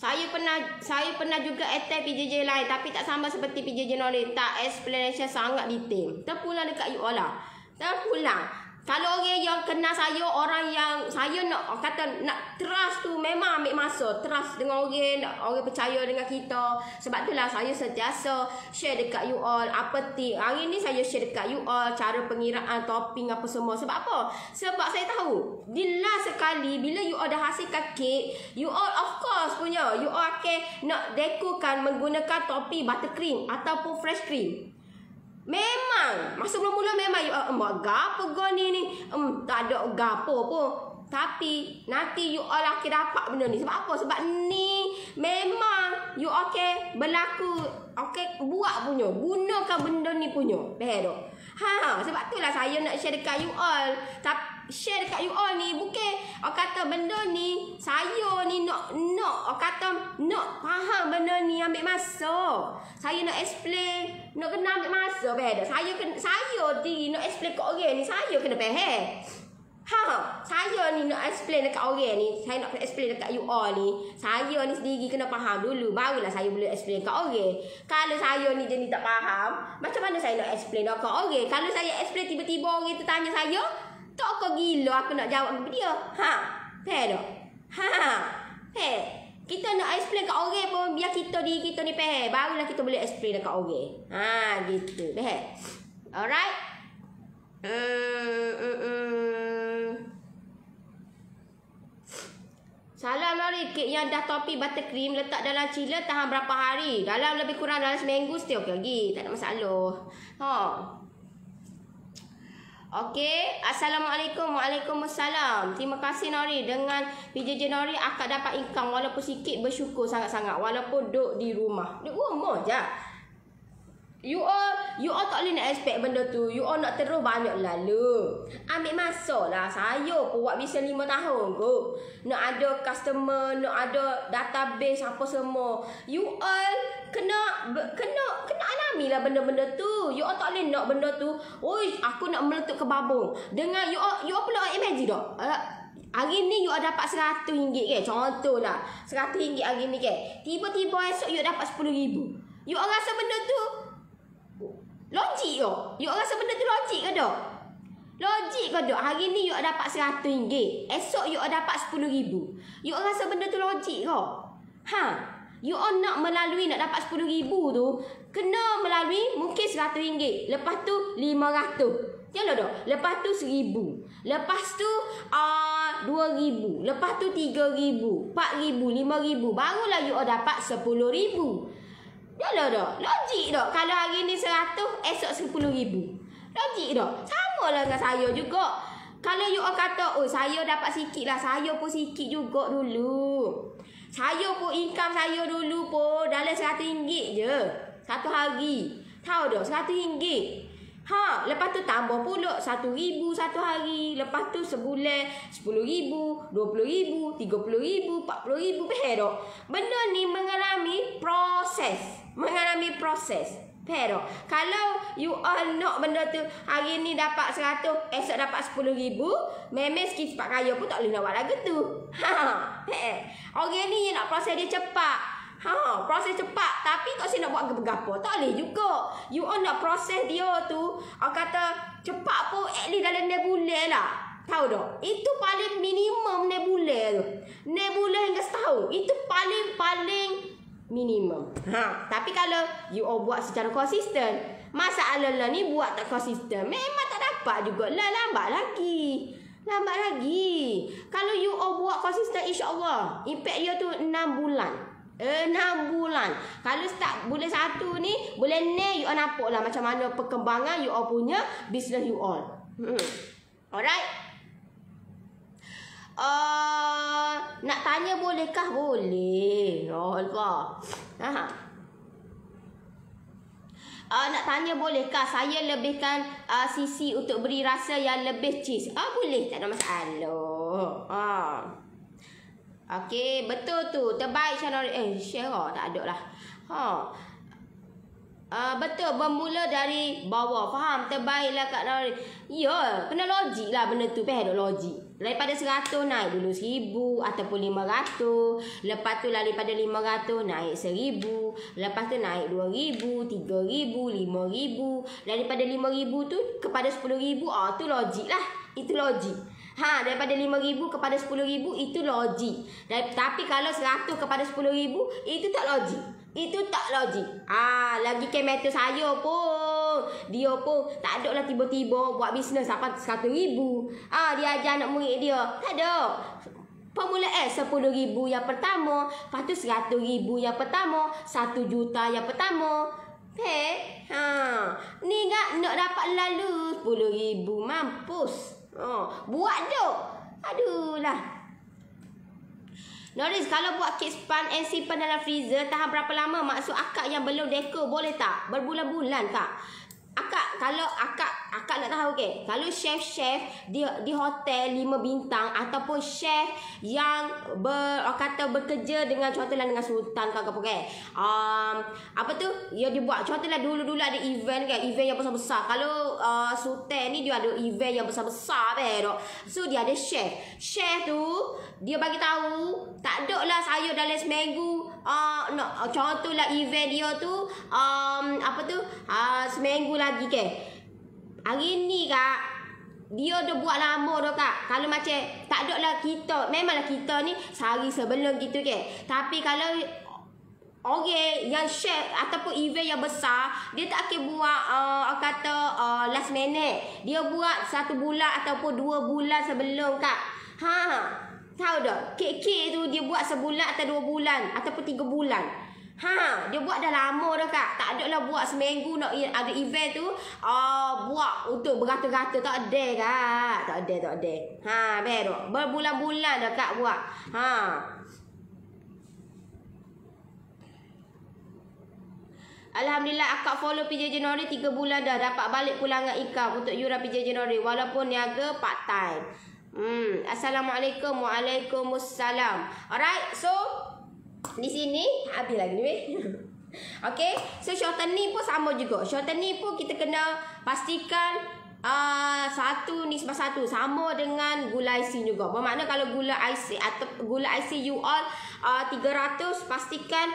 Saya pernah juga attend PJJ lain tapi tak sama seperti PJJ Nori. Tak explanation sangat detail. Terpulang dekat you all lah. Terpulang. Kalau orang yang kenal saya, orang yang saya nak kata nak trust tu memang ambil masa. Trust dengan orang percaya dengan kita. Sebab itulah saya sentiasa share dekat you all apa tip. Hari ni saya share dekat you all cara pengiraan topping apa semua. Sebab apa? Sebab saya tahu di last sekali bila you all dah hasilkan kek, you all of course punya you all akan nak dekorkan menggunakan topping buttercream ataupun fresh cream. Memang masa mula-mula memang you all gapo go ni tak ada gapo pun. Tapi nanti you all akan dapat benda ni. Sebab apa? Sebab ni memang you all akan berlaku, buat punya, gunakan benda ni punya. Faham tak? Sebab itulah saya nak share dekat you all. Tapi share dekat you all ni bukan kata benda ni saya ni nak faham benda ni ambil masa. Saya nak explain, nak kena ambil masa. Faham tak? Saya nak explain kat orang ni, saya kena faham. Saya ni nak explain dekat orang ni, saya nak explain dekat you all ni. Saya ni sendiri kena faham dulu, barulah saya boleh explain kat orang. Kalau saya ni jenis tak faham, macam mana saya nak explain dekat orang? Kalau saya explain tiba-tiba orang tu tanya saya, tak kau gila aku nak jawab kepada dia. Faham tak? Kita nak explain kat orang pun biar kita ni faham, barulah kita boleh explain dekat orang. Gitu. Faham? Alright? Salam Lori, kek yang dah topi buttercream letak dalam chiller tahan berapa hari? Dalam lebih kurang dalam seminggu still okey lagi, tak ada masalah. Okey, Assalamualaikum. Waalaikumsalam. Terima kasih Nori. Dengan PJJ Nori akak dapat income walaupun sikit, bersyukur sangat-sangat walaupun duduk di rumah. Di rumah je. You all tak boleh nak expect benda tu. You all nak terus banyak lalu. Ambil masa lah. Saya pun buat bisnes 5 tahun kot. Nak ada customer, nak ada database apa semua. You all kena alami lah benda-benda tu. You all tak boleh nak benda tu. Oi, aku nak meletup ke babung. Dengan you all pula imagine tak? Hari ni you dapat RM100 ke? Contohlah. RM100 hari ni ke? Tiba-tiba esok you dapat RM10,000. You all rasa benda tu logik ke? You rasa benda tu logik ke tak? Logik ke tak? Hari ni you dapat RM100. Esok you dapat RM10,000. You rasa benda tu logik ke? You nak melalui nak dapat RM10,000 tu, kena melalui mungkin RM100. Lepas tu RM500. Yalah tak? Lepas tu RM1,000. Lepas tu RM2,000. Lepas tu RM3,000. RM4,000. RM5,000. Barulah you dapat RM10,000. Yalah tak? Logik tak? Kalau hari ni 100, esok 10,000. Logik tak? Sama lah dengan saya juga. Kalau you kata, oh saya dapat sikit lah. Saya pun sikit juga dulu. Saya pun income saya dulu pun dalam RM100 je. Satu hari. Tahu tak? RM100. Lepas tu tambah pula RM1,000 satu hari. Lepas tu sebulan RM10,000, RM20,000, RM30,000, RM40,000. Faham tak? Benda ni mengalami proses. Faham tak? Kalau you all nak benda tu hari ni dapat 100, esok dapat RM10,000, memang sikit cepat kaya pun tak boleh nak buat lagu tu. Orang ni nak proses dia cepat. Proses cepat. Tapi tak saya nak buat gapo-gapo. Tak boleh juga. You all nak proses dia tu, kata cepat pun at least dalam 6 bulan lah. Tahu tak? Itu paling minimum 6 bulan tu. 6 bulan hingga setahun. Itu paling minimum. Tapi kalau you all buat secara konsisten, masalah ni buat tak konsisten, memang tak dapat juga lah. Lambat lagi. Kalau you all buat konsisten, insya-Allah impact dia tu 6 bulan. 6 bulan. Kalau start bulan 1 ni, bulan ni you all nampak lah macam mana perkembangan you all punya business you all. Alright. Nak tanya bolehkah? Boleh. Allah. Nak tanya bolehkah saya lebihkan sisi untuk beri rasa yang lebih cheese? Boleh, tak ada masalah. Okey, betul tu. Terbaik channel share tak ada lah. Betul, bermula dari bawah. Faham? Terbaiklah Kak Nori. Ya, kena logik lah benda tu. Faham tak logik? Daripada 100 naik dulu 1,000 ataupun 500. Lepas tu lah daripada 500 naik 1,000. Lepas tu naik 2,000, 3,000, 5,000. Daripada 5,000 tu kepada 10,000. Tu logik lah. Itu logik. Daripada 5,000 kepada 10,000 itu logik. Tapi kalau 100 kepada 10,000 itu tak logik. Lagi kemeter saya pun, dia pun tak ada lah tiba-tiba buat bisnes sampai 100,000. Dia ajar anak murid dia. Tak ada. Permulaan 10,000 yang pertama, lepas tu 100,000 yang pertama, 1 juta yang pertama. Ni nak dapat lalu 10,000 mampus. Buat dok. Aduh lah. Noris, kalau buat kek span and simpan dalam freezer, tahan berapa lama? Maksud akak yang belum dekor boleh tak? Berbulan-bulan kak. Kalau akak nak tahu ke, kalau chef di hotel 5 bintang ataupun chef yang bekerja dengan contohlah dengan sultan ke apa ke, apa tu dia buat contohlah dulu ada event kan, event yang besar-besar. Kalau sultan ni dia ada event yang besar-besar so dia ada chef tu dia bagi tahu tak ada lah saya dalam seminggu contohlah event dia tu seminggu lagi ke. Hari ni kak, dia dah buat lama dah kak. Kalau macam tak ada lah kita, memanglah kita ni sehari sebelum gitu ke. Tapi kalau yang chef ataupun event yang besar, dia tak akan buat last minute. Dia buat 1 bulan ataupun 2 bulan sebelum kak. Tahu tak? Kek tu dia buat sebulan atau 2 bulan ataupun 3 bulan. Dia buat dah lama dah kak. Tak ada lah buat seminggu nak ada event tu buat untuk beratus-ratus. Tak ada kak. Tak ada. Baru berbulan-bulan dah kak buat. Alhamdulillah akak follow PJ January 3 bulan dah. Dapat balik pulangan income untuk yuran PJ January walaupun niaga part time. Assalamualaikum. Waalaikumsalam. Alright, so di sini habis lagi ni. Okay, so shortening pun sama juga. Shortening pun kita kena pastikan satu nisbah satu sama dengan gula IC juga. Bermakna kalau gula IC atau gula IC you all 300, pastikan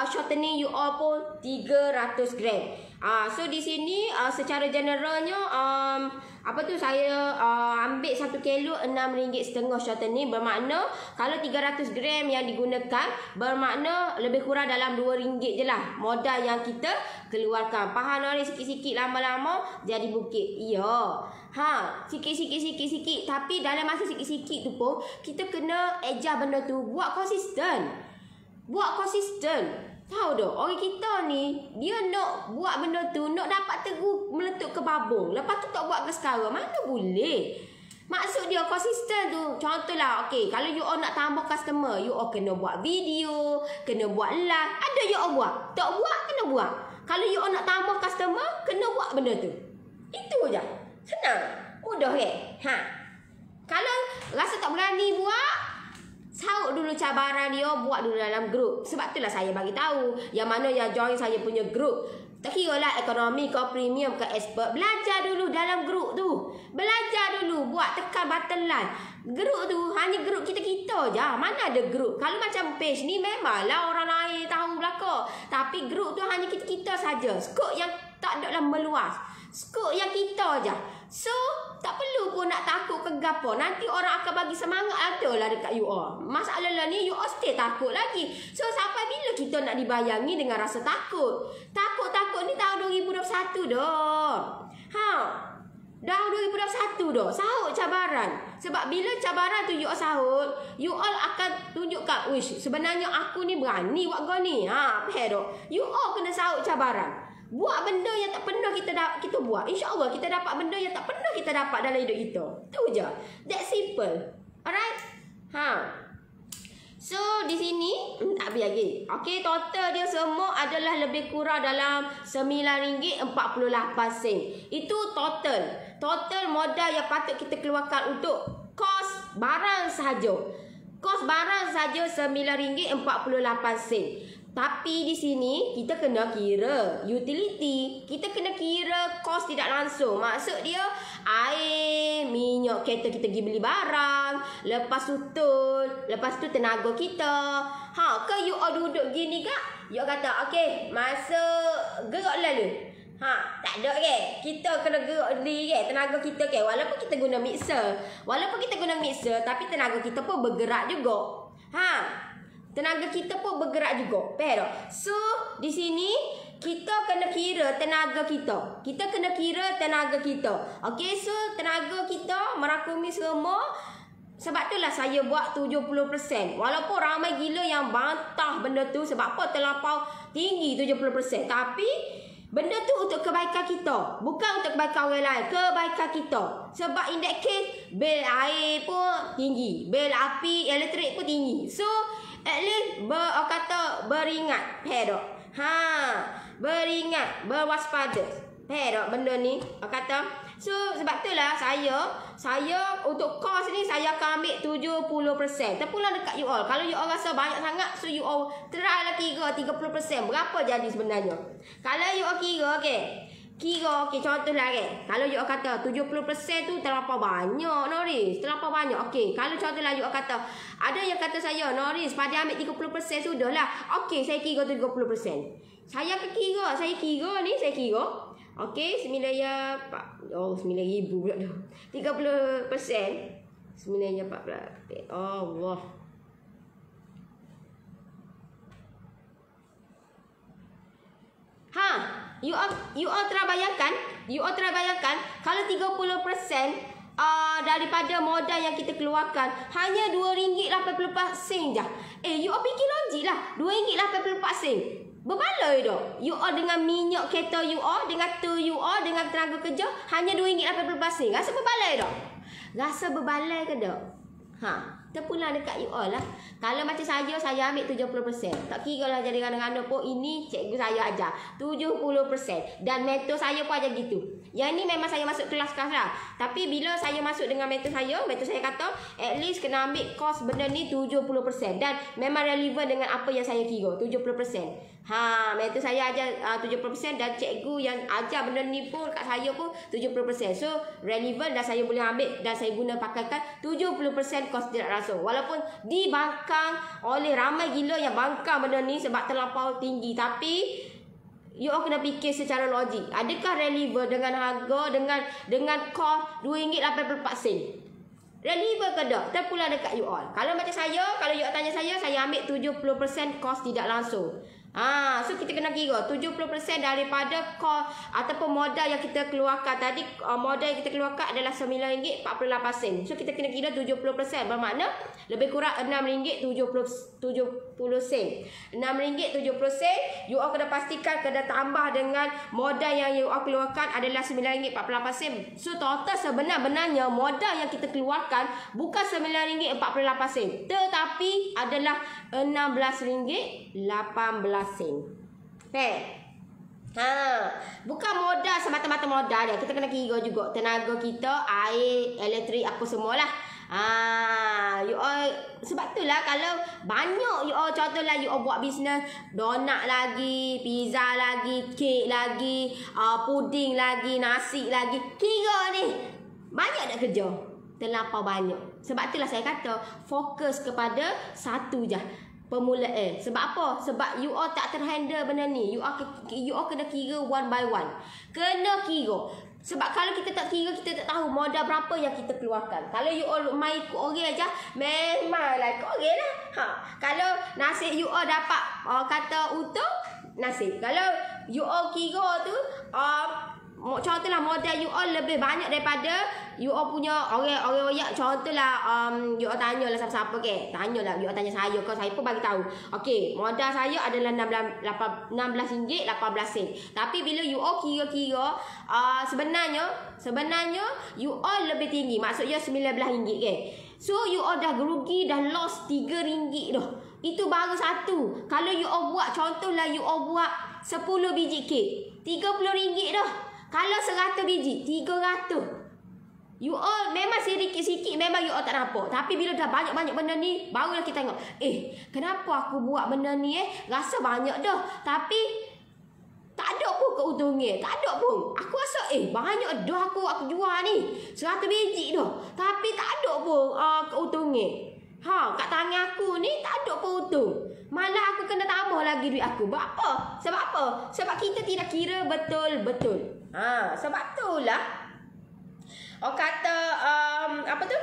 shortening you all pun 300 gram. So di sini secara generalnya saya ambil 1 kilo RM6.5 shortening. Bermakna kalau 300 gram yang digunakan, bermakna lebih kurang dalam RM2 je lah modal yang kita keluarkan. Faham ni? Sikit-sikit lama-lama jadi bukit. Ya. Sikit-sikit. Tapi dalam masa sikit-sikit tu pun kita kena adjust benda tu, buat konsisten. Tahu dah, orang kita ni dia nak buat benda tu, nak dapat teguh meletup ke babung. Lepas tu tak buat ke sekarang, mana boleh. Maksud dia konsisten tu. Contohlah, okay, kalau you all nak tambah customer, you all kena buat video, kena buat live. Ada you all buat, tak buat kena buat. Kalau you all nak tambah customer, kena buat benda tu. Itu je. Senang. Mudah Kalau rasa tak berani buat, saut dulu cabaran dia, buat dulu dalam grup. Sebab itulah saya bagi tahu yang mana yang join saya punya grup. Tak kira lah ekonomi ke premium ke expert, belajar dulu dalam grup tu. Belajar dulu, buat tekan button line. Grup tu hanya grup kita-kita je. Mana ada grup. Kalau macam page ni memanglah orang lain tahu belaka. Tapi grup tu hanya kita-kita saja. Skop yang tak ada lah meluas. Skop yang kita je. So, tak perlu pun nak takut ke gapo. Nanti orang akan bagi semangat adalah dekat you all. Masalah lah ni, you all stay takut lagi. So, sampai bila kita nak dibayangi dengan rasa takut? Takut ni tahun 2021 dah. Dah 2021 dah. Sahut cabaran. Sebab bila cabaran tu you all sahut, you all akan tunjukkan, wish, sebenarnya aku ni berani buat kau ni. Faham tak? You all kena sahut cabaran. Buat benda yang tak pernah kita buat. InsyaAllah kita dapat benda yang tak pernah kita dapat dalam hidup kita. Tu je. That simple. Alright? So, di sini tak habis lagi. Okay, total dia semua adalah lebih kurang dalam RM9.48. Itu total. Total modal yang patut kita keluarkan untuk kos barang sahaja. Kos barang sahaja RM9.48. Tapi di sini kita kena kira utility, kita kena kira kos tidak langsung. Maksud dia air, minyak kereta kita pergi beli barang, lepas tu tenaga kita. Ke you all duduk gini kak? You kata okey, masa gerak lalu. Tak ada ke? Kita kena gerak diri ke? Tenaga kita ke? Walaupun kita guna mixer, tapi tenaga kita pun bergerak juga. Tenaga kita pun bergerak juga. Faham tak? So, di sini kita kena kira tenaga kita. Okey, so tenaga kita merakumi semua. Sebab itulah saya buat 70%. Walaupun ramai gila yang bantah benda tu. Sebab apa terlampau tinggi 70%. Tapi benda tu untuk kebaikan kita. Bukan untuk kebaikan orang lain. Kebaikan kita. Sebab in that case, bil air pun tinggi. Bil api, elektrik pun tinggi. So, at least beringat. Beringat, berwaspada. Benda ni. So, sebab itulah saya untuk kos ni saya akan ambil 70%. Terpulang dekat you all. Kalau you all rasa banyak sangat, so you all try lah kira 30%. Berapa jadi sebenarnya? Kalau you all kira, contohlah kalau you all kata 70% tu terlampau banyak, Norris. Terlampau banyak. Okey, kalau contohlah you all kata, ada yang kata saya, Norris, pada ambil 30% sudahlah. Okey, saya kira 30%. Saya kira. Okey, 9,000 pula dah. 30%. 9,014. Allah. You all try bayangkan kalau 30% daripada modal yang kita keluarkan hanya RM2.84 je. You all fikir logik lah. RM2.84. Berbaloi dah. You all dengan minyak kereta you all, dengan tu you all, dengan tenaga kerja hanya RM2.84. Rasa berbaloi dah? Rasa berbaloi ke tak? Terpulang dekat you all lah. Kalau macam saya ambil 70%. Tak kira lah jadi kadang-kadang pun ini cikgu saya ajar 70%. Dan mentor saya pun ajar gitu. Yang ni memang saya masuk kelas-kelas lah. Tapi bila saya masuk dengan mentor saya kata at least kena ambil course benda ni 70%. Dan memang relevan dengan apa yang saya kira 70%. Mentor saya ajar 70% dan cikgu yang ajar benda ni pun kat saya pun 70%. So relevan dan saya boleh ambil dan saya guna pakaikan 70% kos tidak langsung. Walaupun dibangkang oleh ramai gila yang bangkang benda ni sebab terlampau tinggi, tapi you all kena fikir secara logik. Adakah relevan dengan harga dengan kos RM2.84? Relevan ke tak? Terpulang dekat you all. Kalau macam saya, kalau you all tanya saya ambil 70% kos tidak langsung. So kita kena kira 70% daripada kos ataupun modal yang kita keluarkan tadi. Modal yang kita keluarkan adalah RM9.48. So kita kena kira 70%, bermakna lebih kurang RM6.70. RM6.70. You all kena pastikan kena tambah dengan modal yang you all keluarkan adalah RM9.48. So total sebenarnya modal yang kita keluarkan bukan RM9.48, tetapi adalah RM16.18. Bukan modal semata-mata modal ya. Kita kena kira juga tenaga kita, air, elektrik, apa semualah. You all, sebab itulah kalau banyak you all, contohlah you all buat bisnes donat lagi, pizza lagi, kek lagi, puding lagi, nasi lagi, kira ni banyak nak kerja, terlampau banyak. Sebab itulah saya kata fokus kepada satu je permulaan. Sebab apa? Sebab you all tak terhandle benda ni. You all kena kira one by one. Kena kira. Sebab kalau kita tak kira, kita tak tahu modal berapa yang kita keluarkan. Kalau you all main ikut orang aja, memanglah ikut orang lah. Kalau nasi you all dapat kata utuh, nasi. Kalau you all kira tu contohlah modal you all lebih banyak daripada you all punya orang royak. Contohlah you all tanyalah siapa-siapa ke. Tanyalah you all tanya saya ke, saya pun bagi tahu. Okey, modal saya adalah RM16.18. Tapi bila you all kira-kira sebenarnya you all lebih tinggi. Maksudnya RM19 ke. So you all dah gerugi, dah lost RM3 dah. Itu baru satu. Kalau you all buat, contohlah you all buat 10 biji kek, RM30 dah. Kalau 100 biji, 300. You all memang sedikit-sikit memang you all tak nampak. Tapi bila dah banyak-banyak benda ni, barulah kita tengok, kenapa aku buat benda ni rasa banyak dah, tapi tak ada pun keuntungan. Tak ada pun. Aku rasa banyak dah aku jual ni 100 biji dah, tapi tak ada pun keuntungan. Kat tangan aku ni tak ada pun untung. Malah aku kena tambah lagi duit aku. Apa? Sebab apa? Sebab kita tidak kira betul-betul. Sebab itulah kata apa tu?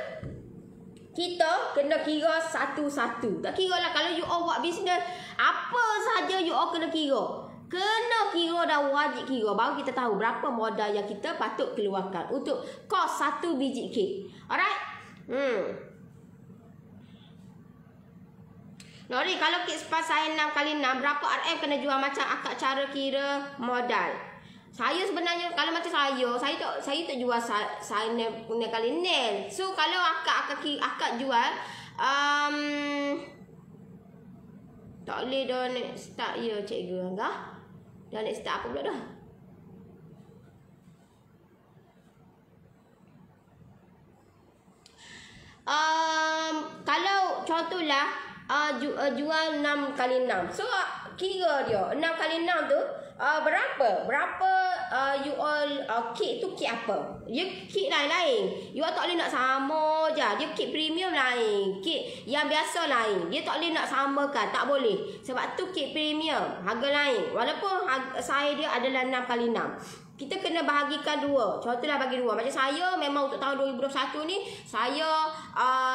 Kita kena kira satu-satu. Tak kira lah kalau you all buat bisnes, apa saja you all kena kira. Kena kira dan wajib kira. Baru kita tahu berapa modal yang kita patut keluarkan untuk kos 1 biji kek. Alright? Nori, kalau kek spas saya 6x6, berapa RM kena jual macam akak cara kira modal? Saya sebenarnya kalau macam saya tak jual saya kali nil. So kalau akak jual tak boleh dah nak start ya cikgu enggak. Dah nak start apa pula dah? Kalau contohlah jual 6x6. So kira dia 6x6 tu berapa you all kek tu kek apa? Dia kek lain-lain. You all tak boleh nak sama je. Dia kek premium lain, kek yang biasa lain. Dia tak boleh nak samakan, tak boleh. Sebab tu kek premium, harga lain. Walaupun saiz dia adalah 6x6. Kita kena bahagikan dua. Contohlah bagi dua. Macam saya memang untuk tahun 2021 ni saya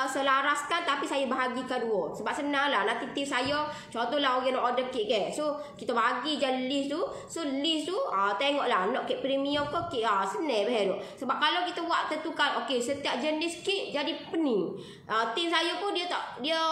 selaraskan tapi saya bahagikan dua. Sebab senanglah nanti tim saya, contohlah orang nak order kek kan. So kita bagi je list tu. So list tu tengoklah nak kek premium ke kek senang behar tu. Sebab kalau kita buat tentukan okey setiap jenis kek jadi pening. Tim saya pun dia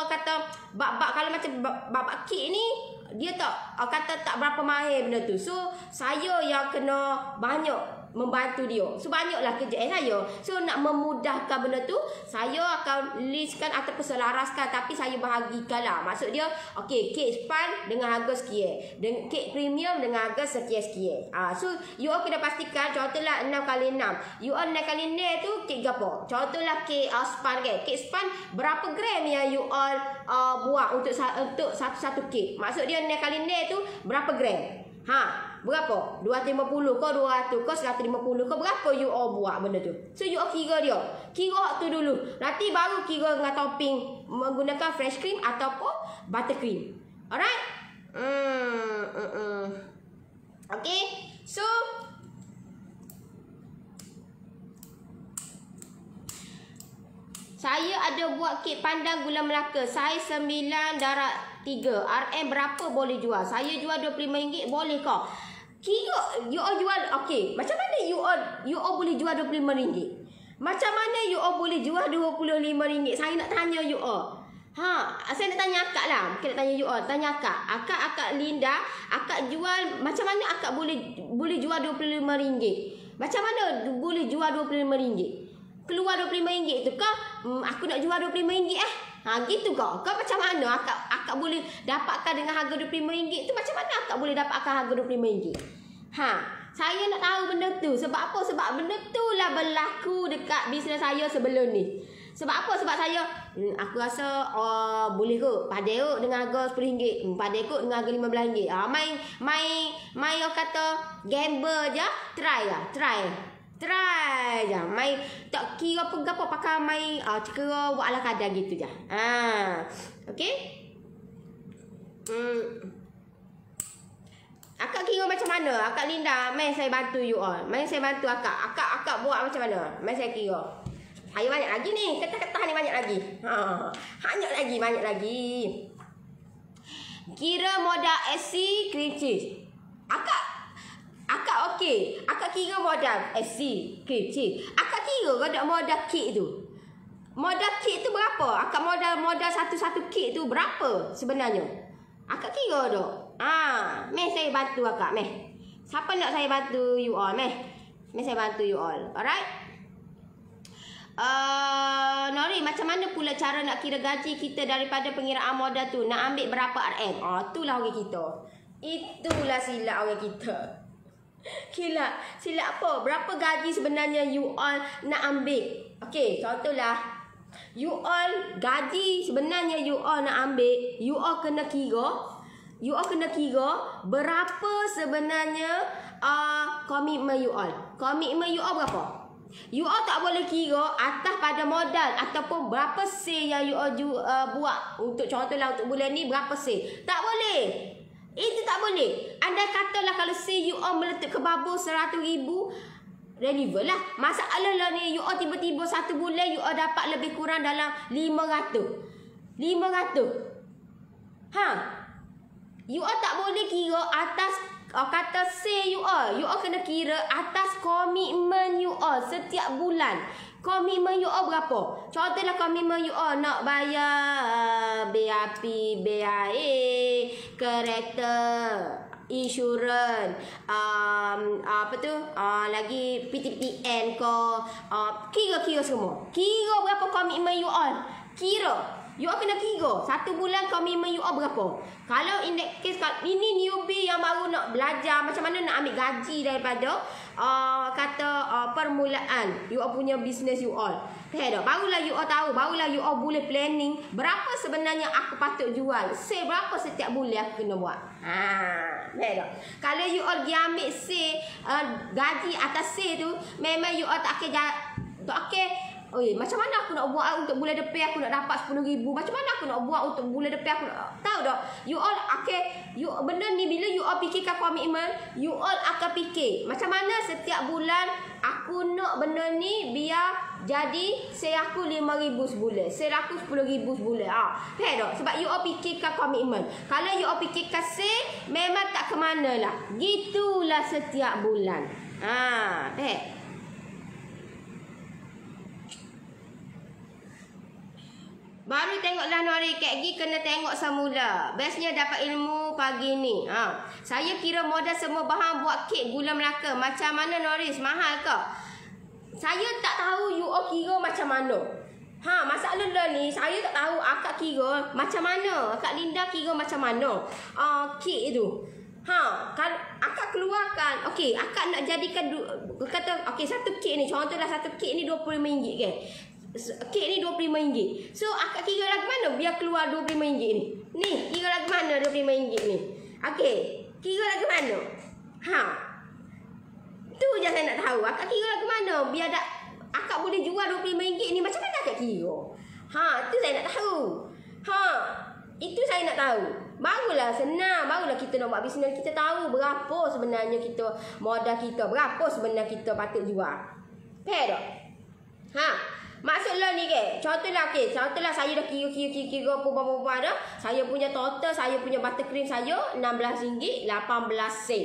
kata bab kalau macam bab kek ni dia tak kata tak berapa mahir benda tu. So saya yang kena banyak membantu dia. So banyaklah kerjaan saya. So nak memudahkan benda tu, saya akan listkan ataupun selaraskan, tapi saya bahagikanlah. Maksud dia, okey, kek span dengan harga sekian, dengan kek premium dengan harga sekian-sekian. So you all kena pastikan, contohlah 6x6. You all 6x6 tu kek gapo? Contohlah kek span kan. Kek span berapa gram yang you all buat untuk satu kek? Maksud dia 6x6 tu berapa gram? Berapa? 250 ke 200 ke 150 ke berapa you all buat benda tu. So you all kira dia. Kira hak tu dulu. Nanti baru kira dengan topping menggunakan fresh cream ataupun buttercream. Alright? Okay. So saya ada buat kek pandang gula Melaka. Saiz 9 darab 3. RM berapa boleh jual? Saya jual RM25 boleh kau? Kira you all jual, okey. Macam mana you all boleh jual RM25? Macam mana you all boleh jual RM25? Saya nak tanya you all. Saya nak tanya akak lah. Mungkin nak tanya you all. Tanya akak. Akak Linda, akak jual, macam mana akak boleh jual RM25? Macam mana boleh jual RM25? Keluar RM25 tu kau, aku nak jual RM25 gitu kau. Kau macam mana akak boleh dapatkan dengan harga RM25 tu? Macam mana akak boleh dapatkan harga RM25? Saya nak tahu benda tu. Sebab apa? Sebab benda tu lah berlaku dekat bisnes saya sebelum ni. Sebab apa? Sebab saya aku rasa boleh kot padai kot dengan harga RM10, padai kot dengan harga RM15. Main orang kata gamble je, try je. Mai tak kira apa pakai mai kira buat ala kadar gitu je. Okey. Akak kira macam mana? Akak Linda, mai saya bantu you all. Mai saya bantu akak. Akak buat macam mana? Mai saya kira. Saya banyak lagi ni. Kata-kata ni banyak lagi. Banyak lagi. Kira modal SC cream cheese. Akak okey. Akak kira modal SC cream cheese. Akak kira ada modal kek tu. Modal kek tu berapa? Akak modal satu kek tu berapa sebenarnya? Akak kira tak? Meh saya bantu akak, meh. Siapa nak saya bantu you all, meh? Meh saya bantu you all. Alright? Nori, macam mana pula cara nak kira gaji kita daripada pengiraan modal tu? Nak ambil berapa RM? Itulah orang kita. Itulah silap orang kita. Silap apa? Berapa gaji sebenarnya you all nak ambil? Okey, contohlah you all gaji sebenarnya you all nak ambil, you all kena kira berapa sebenarnya komitmen you all. Komitmen you all berapa? You all tak boleh kira atas pada modal ataupun berapa sale yang you all buat. Untuk contohlah untuk bulan ni berapa sale. Tak boleh. Itu tak boleh. Anda katalah kalau say you all meletup ke bubble 100,000, relevant lah. Masalah lah ni you all tiba-tiba satu bulan you all dapat lebih kurang dalam 500. You all tak boleh kira atas kata say you all kena kira atas komitmen you all setiap bulan. Komitmen you all berapa? Contohlah komitmen you all nak bayar BAP, BAE, kereta, insurans, lagi PTPN ke, kira semua. Kira berapa komitmen you all. You all kena kira satu bulan komitmen you all berapa. Kalau in that case, ini newbie yang baru nak belajar macam mana nak ambil gaji daripada permulaan you all punya business you all. Barulah you all tahu, barulah you all boleh planning berapa sebenarnya aku patut jual. Say berapa setiap bulan aku kena buat. Kalau you all pergi ambil say gaji atas say tu, memang you all tak macam mana aku nak buat untuk bulan depan aku nak dapat 10,000? Macam mana aku nak buat untuk bulan depan aku nak... Tahu tak? You all benda ni bila you all fikirkan komitmen, you all akan fikir macam mana setiap bulan aku nak benda ni biar jadi saya aku 5,000 sebulan, saya aku 10,000 sebulan. Faham tak? Sebab you all fikirkan komitmen. Kalau you all fikirkan say, memang tak ke mana lah. Gitulah setiap bulan. Faham? Baru tengoklah Nori, Kak Gi kena tengok semula. Bestnya dapat ilmu pagi ni. Saya kira modal semua bahan buat kek gula Melaka. Macam mana Noris? Mahal ke? Saya tak tahu you all kira macam mana. Masalah ni saya tak tahu akak kira macam mana. Akak Linda kira macam mana kek tu. Kan akak keluarkan. Okey, akak nak jadikan kata okey satu kek ni, contohlah satu kek ni RM25 kan. Kek ni RM25. So akak kira lagu mana biar keluar RM25 ni? Ni, kira lagu mana RM25 ni? Okey, kira lagu mana? Tu je saya nak tahu. Akak kira lagu mana biar akak boleh jual RM25 ni, macam mana akak kira? Tu saya nak tahu. Itu saya nak tahu. Barulah senang, barulah kita nak buat bisnes, kita tahu berapa sebenarnya kita modal kita, berapa sebenarnya kita patut jual. Faham tak? Maksudlah ni ke, contohlah saya dah kira apa dah. Saya punya total, saya punya buttercream saya RM16, 18 sen.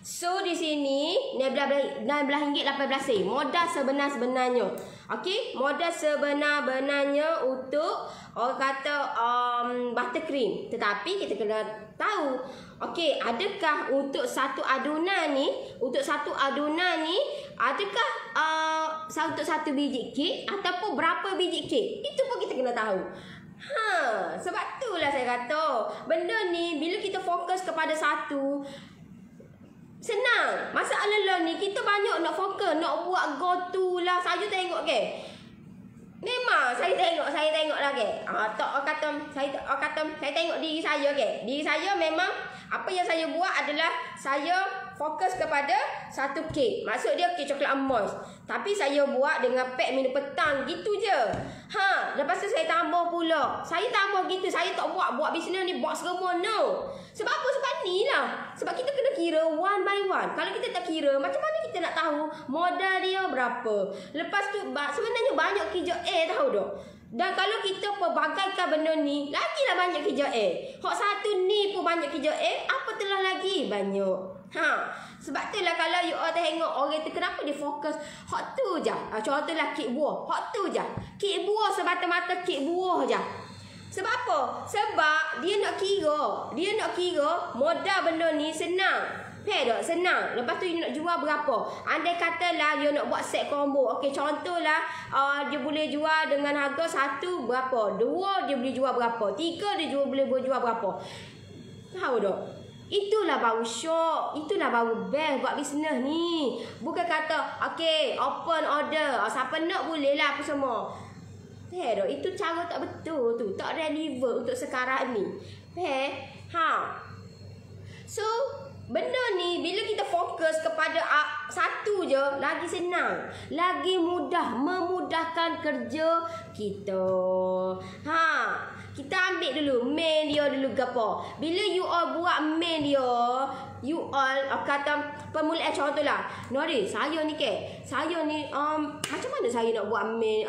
So di sini RM16.18. Modal sebenar-benarnya. Okey, modal sebenar-benarnya untuk orang kata buttercream. Tetapi kita kena tahu, okey, adakah untuk satu adunan ni, adakah untuk satu biji kek ataupun berapa biji kek? Itu pun kita kena tahu. Sebab itulah saya kata, benda ni bila kita fokus kepada satu, senang. Masalah ni kita banyak nak fokus, nak buat go to lah. Saya tengok ke. Memang saya tengok lah ke. Tak orang kata saya tengok diri saya ke. Diri saya memang apa yang saya buat adalah saya fokus kepada satu kek. Maksud dia kek coklat emas. Tapi saya buat dengan pack minum petang gitu je. Lepas tu saya tambah pula. Saya tambah gitu. Saya tak buat bisnes ni buat semua, no. Sebab apa? Sebab ni lah. Sebab kita kena kira one by one. Kalau kita tak kira, macam mana kita nak tahu modal dia berapa? Lepas tu sebenarnya banyak kerja tahu tak? Dan kalau kita pelbagaikan benda ni, lagilah banyak kerja hak satu ni pun banyak kerja apa telah lagi banyak. Sebab tu lah kalau you all tengok orang tu kenapa dia fokus hak tu je. Contohlah kek buah, hak tu je. Kek buah semata-mata kek buah je. Sebab apa? Sebab dia nak kira modal benda ni senang. Faham tak? Senang. Lepas tu you nak jual berapa? Andai katalah you nak buat set combo. Okey, contohlah dia boleh jual dengan harga satu berapa? Dua dia boleh jual berapa? Tiga dia boleh jual berapa? Tahu tak? Itulah baru syok. Itulah baru best buat bisnes ni. Bukan kata okey, open order. Siapa nak boleh lah apa semua. Faham tak? Itu cara tak betul tu. Tak relevant untuk sekarang ni. Faham? So benda ni bila kita fokus kepada satu je, lagi senang, lagi mudah, memudahkan kerja kita. Kita ambil dulu main dia dulu gapo. Bila you all buat main dia, you all kata permulaan contohlah. Nori, saya ni macam mana saya nak buat main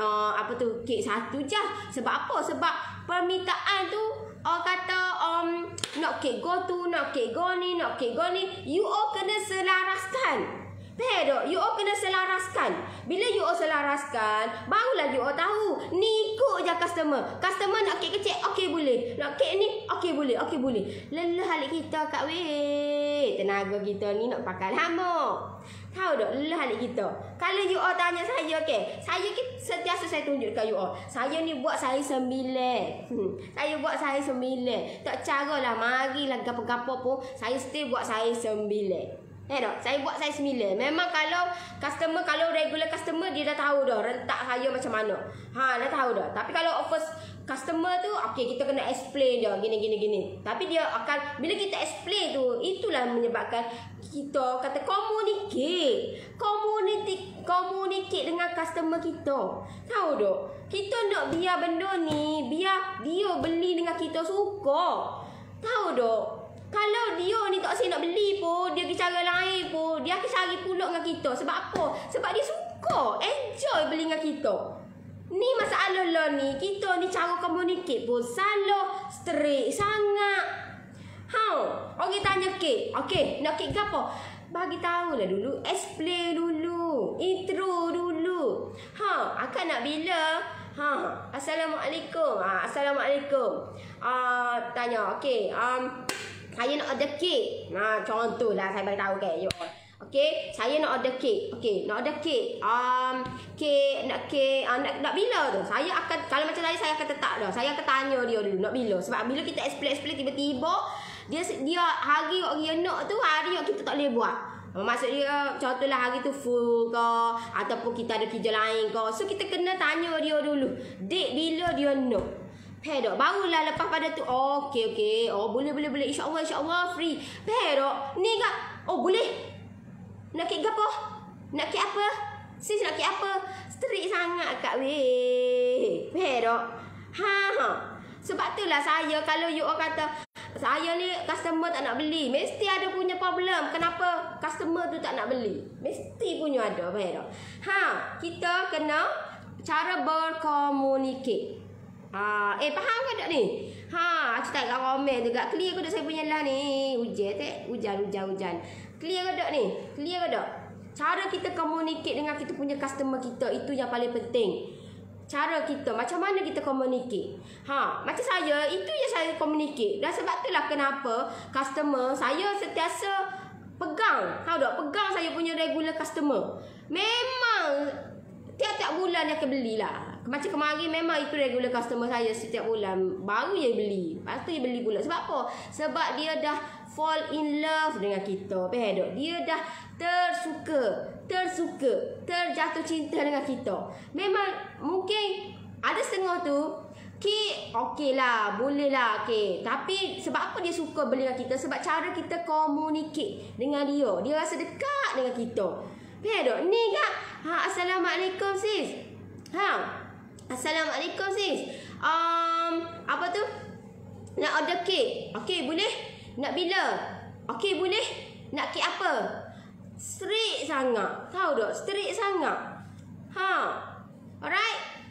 kek satu je? Sebab apa? Sebab permintaan tu kata nak kek go tu, nak kek go ni, you all kena selaraskan. Faham tak? You all kena selaraskan. Bila you all selaraskan, barulah you all tahu. Ni ikut je customer. Customer nak kek kecil, okey boleh. Nak kek ni, okey boleh. Lelah halik kita kat weh. Tenaga kita ni nak pakai lama. Tahu tak? Lelah halik kita. Kalau you all tanya saya, okey. Sentiasa saya tunjuk dekat you all. Saya ni buat saya 9. Saya buat saya 9. Tak caralah marilah gapo-gapo pun. Saya still buat saya 9. Saya buat saya 9. Memang kalau regular customer dia dah tahu dah rentak saya macam mana. Dah tahu dah. Tapi kalau first customer tu okey kita kena explain dia gini. Tapi dia akan bila kita explain tu, itulah menyebabkan kita kata communicate dengan customer kita. Tahu tak? Kita nak biar benda ni biar dia beli dengan kita suka. Tahu tak? Kalau dia ni tak nak beli pun, dia pergi cara lain pun, dia akan cari pulak dengan kita. Sebab apa? Sebab dia suka, enjoy beli dengan kita. Ni masalah lah ni. Kita ni cara communicate pun salah, straight sangat. Orang tanya kek. Okey, nak kek ke apa? Bagi tahulah dulu, explain dulu, intro dulu. Akak nak bila Assalamualaikum. Assalamualaikum. Tanya, okey. Saya nak order kek. Contohlah saya bagi tahu you. Okey, saya nak order kek. Okey, nak order kek. Nak bila tu? Saya akan, kalau macam saya akan tetap dah. Saya akan tanya dia dulu nak bila. Sebab bila kita explain tiba-tiba dia hari dia nak tu, hari kita tak boleh buat. Maksud dia, contohlah hari tu full ke, ataupun kita ada kerja lain ke. So kita kena tanya dia dulu, date bila dia nak. Pedok, barulah lepas pada tu, okey. Boleh. InsyaAllah free. Pedok, ni kak, boleh. Nak kek apa? Nak kek apa? Sis nak kek apa? Strik sangat kak weh. Pedok. Sebab itulah saya, kalau you kata saya ni customer tak nak beli, mesti ada punya problem. Kenapa customer tu tak nak beli? Mesti punya ada. Pedok. Kita kena cara berkomunikasi. Faham ke tak ni? Aku tak kat komen tu kat clear ke tak saya punya lah ni? Hujan. Clear ke tak ni? Clear ke tak? Cara kita communicate dengan kita punya customer kita, itu yang paling penting. Cara kita, macam mana kita communicate. Macam saya, itu je saya communicate. Dan sebab itulah kenapa customer saya sentiasa pegang. Tahu tak? Pegang saya punya regular customer. Memang tiap-tiap bulan dia akan belilah. Macam kemarin memang itu regular customer saya setiap bulan. Baru dia beli. Lepas tu dia beli pula. Sebab apa? Sebab dia dah fall in love dengan kita. Dia dah terjatuh cinta dengan kita. Memang mungkin ada setengah tu, okey lah, boleh lah, okey. Tapi sebab apa dia suka beli dengan kita? Sebab cara kita communicate dengan dia. Dia rasa dekat dengan kita. Ni kak, Assalamualaikum sis. Assalamualaikum sis. Apa tu? Nak order kek. Okey, boleh? Nak bila? Okey, boleh? Nak kek apa? Strik sangat. Tahu tak? Strik sangat. Alright?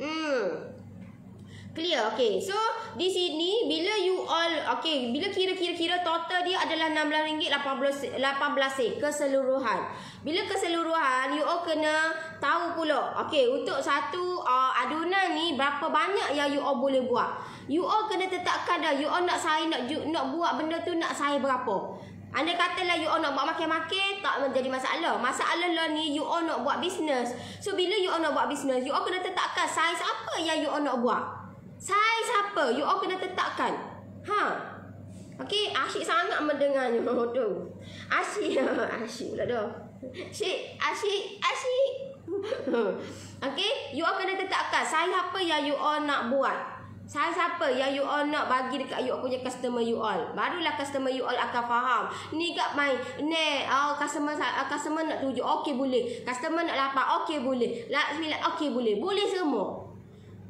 Clear. Okay. So di sini bila you all, okay, bila kira total dia adalah RM16.18 keseluruhan. Bila keseluruhan, you all kena tahu pula. Okay, untuk satu adunan ni berapa banyak yang you all boleh buat. You all kena tetapkan dah. You all nak buat benda tu nak saiz berapa. Anda katalah you all nak buat makan-makan, tak menjadi masalah. Masalah lah ni you all nak buat bisnes. So bila you all nak buat bisnes, you all kena tetapkan saiz apa yang you all nak buat. Saiz apa? You all kena tetapkan. Okey, asyik sangat mendengarnya tu. Asyik pula dah. Asyik. Okey, you all kena tetapkan saiz apa yang you all nak buat. Saiz apa yang you all nak bagi dekat you all punya customer you all. Barulah customer you all akan faham. Ni kat main. Customer nak 7. Okey boleh. Customer nak 8. Okey boleh. 9. Okey boleh. Boleh semua.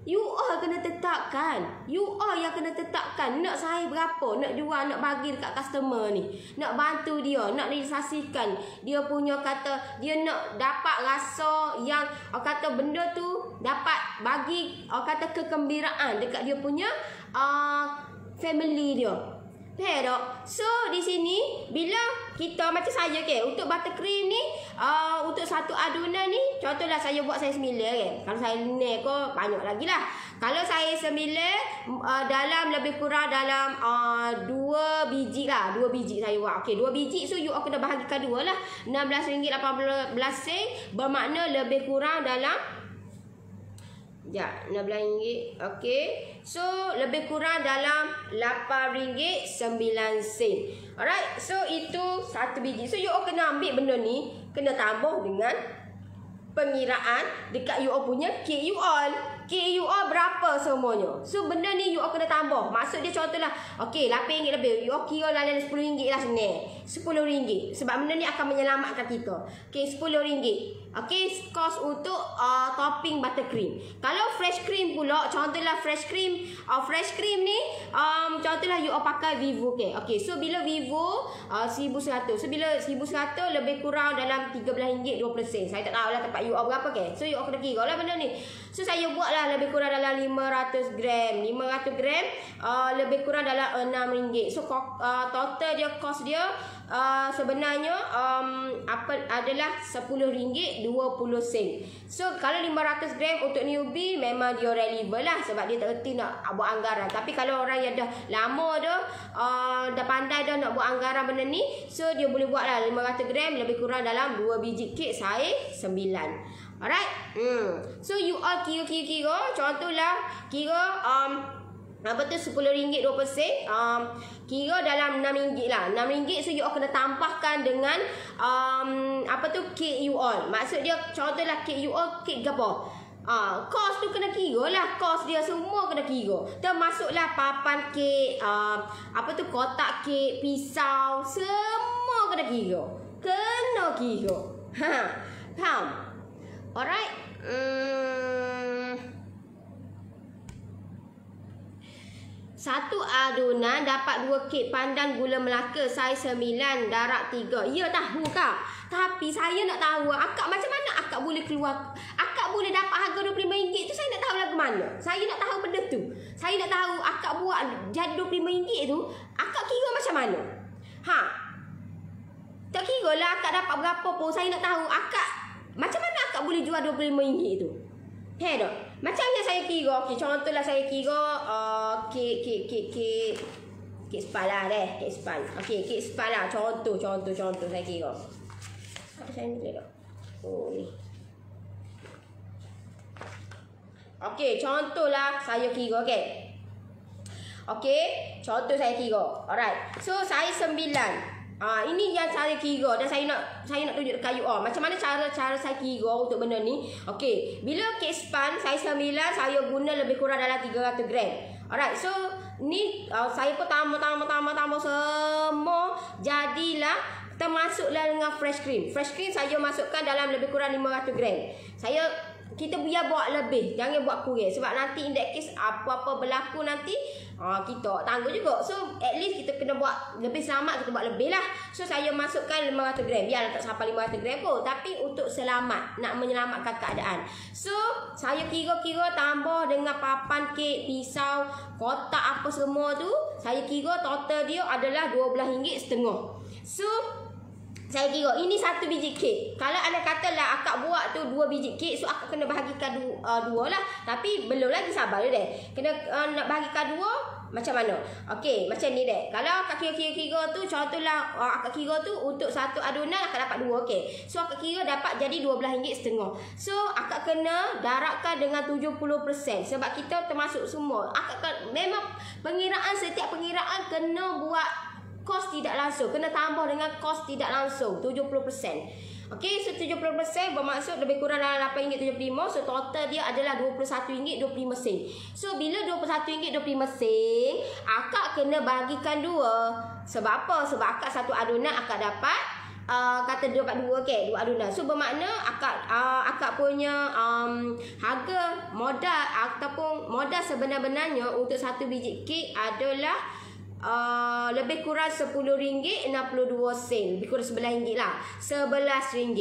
You all kena tetapkan. You all yang kena tetapkan. Nak saiz berapa. Nak jual, nak bagi dekat customer ni. Nak bantu dia. Nak realisasikan. Dia punya kata, dia nak dapat rasa yang kata benda tu dapat bagi kata kegembiraan dekat dia punya family dia. Faham tak? So di sini bila kita macam saya untuk buttercream ni untuk satu adunan ni, contohlah saya buat saya 9 Kalau saya ni ko banyak lagi lah. Kalau saya 9 dalam lebih kurang dalam 2 biji lah. 2 biji saya buat. Okey, 2 biji. So you kena bahagikan 2 lah. RM16.18 bermakna lebih kurang dalam RM16. Okey. So lebih kurang dalam RM8.09. Alright. So itu satu biji. So you all kena ambil benda ni, kena tambah dengan pengiraan dekat you all punya kek you all. Kek you all berapa semuanya. So benda ni you all kena tambah. Maksud dia contohlah, okey, RM8 lebih. You all kira lah RM10 lah senang. RM10. Sebab benda ni akan menyelamatkan kita. Okey, RM10. Okey, kos untuk topping buttercream. Kalau fresh cream pula, contohlah fresh cream ni contohlah you all pakai Vivo Okey, so bila Vivo 1100. So bila 1100 lebih kurang dalam RM13.20. Saya tak tahu lah tempat you all berapa So you all kena kira lah benda ni. So saya buat lah lebih kurang dalam 500 gram. 500 gram lebih kurang dalam RM6. So total dia cost dia sebenarnya adalah RM10.20. So kalau 500 gram untuk newbie memang dia relevant lah, sebab dia tak reti nak buat anggaran. Tapi kalau orang yang dah lama dah dah pandai dah nak buat anggaran benda ni, so dia boleh buat lah 500 gram lebih kurang dalam 2 biji kek saiz 9. Alright. So you all kira-kira, contohlah kira apa tu RM10.20, kira dalam RM6 lah. RM6, so you all kena tambahkan dengan apa tu kek you all. Maksud dia contohlah kek you all kek gapo. Kos tu kena kira lah. Kos dia semua kena kira. Termasuklah papan kek, apa tu kotak kek, pisau, semua kena kira. Kena kira. Faham? Alright. Satu adunan dapat 2 kek pandan gula Melaka saiz 9 darab 3. Ya tahu kak. Tapi saya nak tahu akak macam mana akak boleh keluar, akak boleh dapat harga RM25 tu, saya nak tahu lagu mana. Saya nak tahu benda tu. Saya nak tahu akak buat jadi RM25 tu, akak kira macam mana? Tak kira lah akak dapat berapa pun, saya nak tahu akak macam mana akak boleh jual RM25 tu. Tak? Macam yang saya kira, okey, contohlah saya kira kek span lah deh, kek span. Okey, kek span lah, contoh saya kira. Apa saya ni tak? Oh ni. Okey, contohlah saya kira, okey. Okey, contoh saya kira. Alright. So saiz 9. Ini yang saya kira dan saya nak tunjuk dekat you all macam mana cara saya kira untuk benda ni. Okey, bila kek span saiz 9 saya guna lebih kurang dalam 300 gram. Alright, so ni saya pun tambah semua, jadilah termasuklah dengan fresh cream. Fresh cream saya masukkan dalam lebih kurang 500 gram. Kita biar buat lebih, jangan buat kurang, sebab nanti in that case apa-apa berlaku nanti kita tanggung juga. So at least kita kena buat lebih selamat, kita buat lebih lah. So saya masukkan 500 gram, biar tak sampai 500 gram pun, tapi untuk selamat, nak menyelamatkan keadaan. So saya kira-kira tambah dengan papan kek, pisau, kotak apa semua tu, saya kira total dia adalah RM12.5. So saya kira ini 1 biji kek. Kalau anda katalah akak buat tu 2 biji kek, so akak kena bahagikan 2 lah. Tapi belum lagi, sabar deh. Kena nak bahagikan 2 macam mana? Okey, macam ni deh. Kalau akak kira-kira tu, contohlah akak kira tu untuk satu adunan akak dapat 2, okey. So akak kira dapat jadi RM12.5. So akak kena darabkan dengan 70%, sebab kita termasuk semua. Akak memang setiap pengiraan kena buat kos tidak langsung, kena tambah dengan kos tidak langsung 70%. Okey, so 70% bermaksud lebih kurang dalam RM8.75. So total dia adalah RM21.25. So bila RM21.25, akak kena bagikan 2. Sebab apa? Sebab akak satu adunan akak dapat kata dapat 2, okey, 2 adunan. So bermakna akak punya harga modal ataupun modal sebenar-benarnya untuk 1 biji kek adalah lebih kurang RM10.62. Lebih kurang RM11 lah. RM11.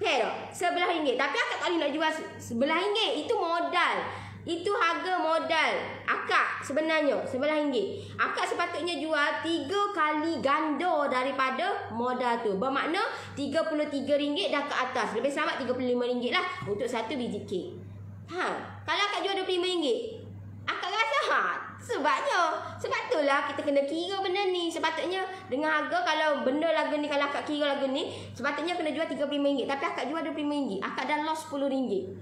Okay tak? RM11. Tapi akak tak boleh nak jual RM11. Itu modal. Itu harga modal akak sebenarnya RM11. Akak sepatutnya jual 3 kali ganda daripada modal tu. Bermakna RM33 dah ke atas. Lebih selamat RM35 lah untuk 1 biji kek. Kalau akak jual RM25, akak rasa sebab itulah kita kena kira benda ni. Sepatutnya dengan harga, kalau benda lagu ni, kalau akak kira lagu ni, sepatutnya kena jual RM35. Tapi akak jual RM25. Akak dah lost RM10.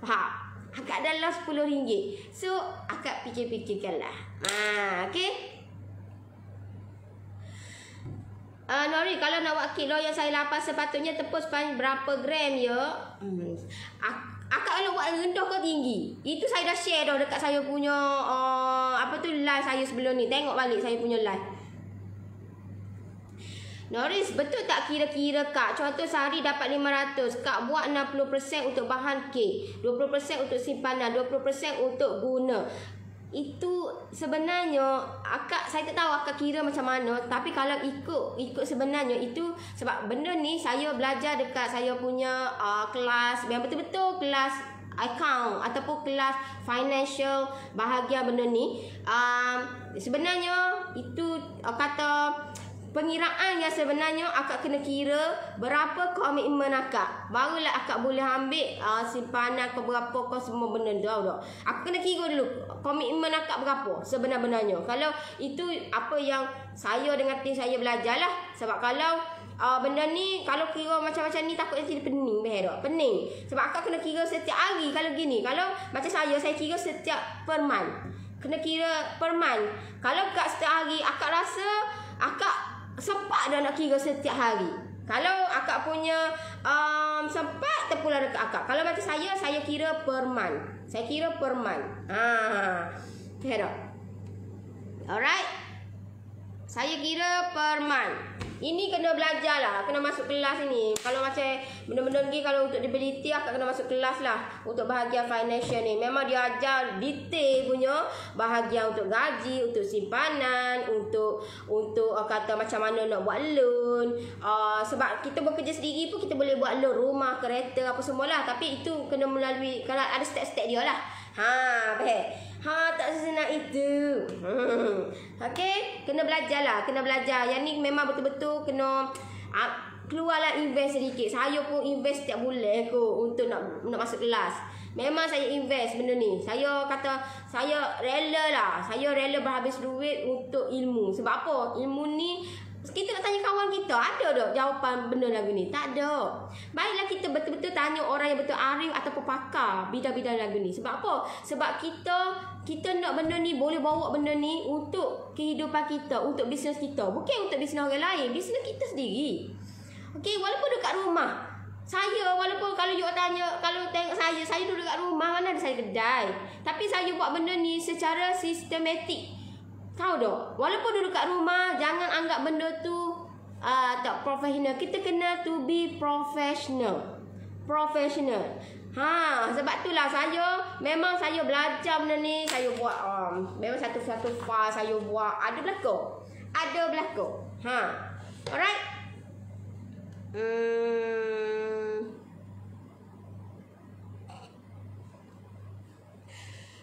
Faham? Akak dah lost RM10. So akak fikir-fikirkanlah. Okey. Nori, kalau nak buat kek loyang saya lapar, sepatutnya tepus berapa gram ya? Akak kalau buat rendah ke tinggi? Itu saya dah share dah dekat saya punya live saya sebelum ni. Tengok balik saya punya live. Noris, betul tak kira-kira kak? Contoh sehari dapat 500. Kak buat 60% untuk bahan kek, 20% untuk simpanan, 20% untuk guna. Itu sebenarnya saya tak tahu akak kira macam mana. Tapi kalau ikut sebenarnya itu, sebab benda ni saya belajar dekat saya punya kelas, yang betul-betul kelas account ataupun kelas financial bahagian benda ni, sebenarnya itu kata pengiraan yang sebenarnya akak kena kira berapa komitmen akak. Barulah akak boleh ambil simpanan ke berapa kau semua benda dah. Aku kena kira dulu komitmen akak berapa sebenar-benarnya. Kalau itu apa yang saya dengan tim saya belajar lah. Sebab kalau benda ni kalau kira macam-macam ni takut nanti dia pening pening. Sebab akak kena kira setiap hari. Kalau gini, kalau macam saya kira setiap per month. Kena kira per month. Kalau akak setiap hari, akak rasa akak sempat dah nak kira setiap hari. Kalau akak punya sempat terpulang dekat akak. Kalau macam saya kira per month. Saya kira per month. Okay tak? Alright. Saya kira per month. Ini kena belajar lah. Kena masuk kelas ni. Kalau macam benda-benda ni, kalau untuk detail akak kena masuk kelas lah. Untuk bahagian financial ni. Memang dia ajar detail punya bahagian untuk gaji, untuk simpanan, untuk kata macam mana nak buat loan. Sebab kita bekerja sendiri pun kita boleh buat loan rumah, kereta, apa semualah. Tapi itu kena melalui, kalau ada step-step dia lah. Tak sesenang itu. Okey, kena belajar lah, kena belajar. Yang ni memang betul-betul kena keluarlah invest sedikit. Saya pun invest setiap bulan untuk nak masuk kelas. Memang saya invest benda ni. Saya kata saya rela lah. Saya rela berhabis duit untuk ilmu. Sebab apa? Ilmu ni kita nak tanya kawan kita, ada tak jawapan benda lagu ni? Tak ada. Baiklah kita betul-betul tanya orang yang betul arif ataupun pakar bidang-bidang lagu ni. Sebab apa? Sebab kita nak benda ni, boleh bawa benda ni untuk kehidupan kita, untuk bisnes kita. Bukan untuk bisnes orang lain, bisnes kita sendiri. Okey, walaupun dekat rumah. Saya walaupun kalau you tanya, kalau tengok saya duduk dekat rumah, mana ada saya kedai. Tapi saya buat benda ni secara sistematik. Tahu tak? Walaupun duduk kat rumah, jangan anggap benda tu tak profesional. Kita kena to be professional. Sebab itulah memang saya belajar benda ni. Saya buat memang satu-satu file saya buat. Ada belakang. Alright.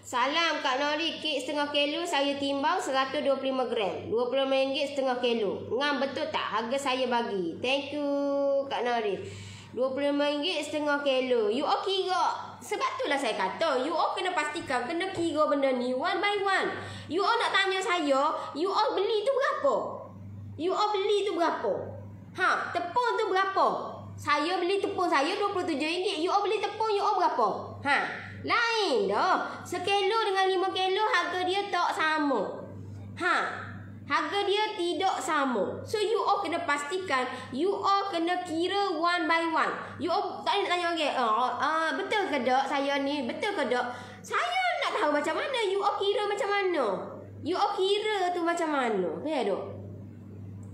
Salam Kak Nori, kek setengah kilo saya timbang 125 gram, RM25 setengah kilo. Ngam betul tak harga saya bagi? Thank you Kak Nori. RM25 setengah kilo. You all kira. Sebab itulah saya kata, you all kena pastikan, kena kira benda ni one by one. You all nak tanya saya, you all beli tu berapa? You all beli tu berapa? Tepung tu berapa? Saya beli tepung saya RM27. You all beli tepung you all berapa? Lain dah. Sekilo dengan 5 kilo harga dia tak sama. Harga dia tidak sama. So you all kena pastikan, you all kena kira one by one. You all tak nak tanya orang, betul ke tak saya ni? Betul ke tak? Saya nak tahu macam mana you all kira macam mana. You all kira tu macam mana? Ya tak?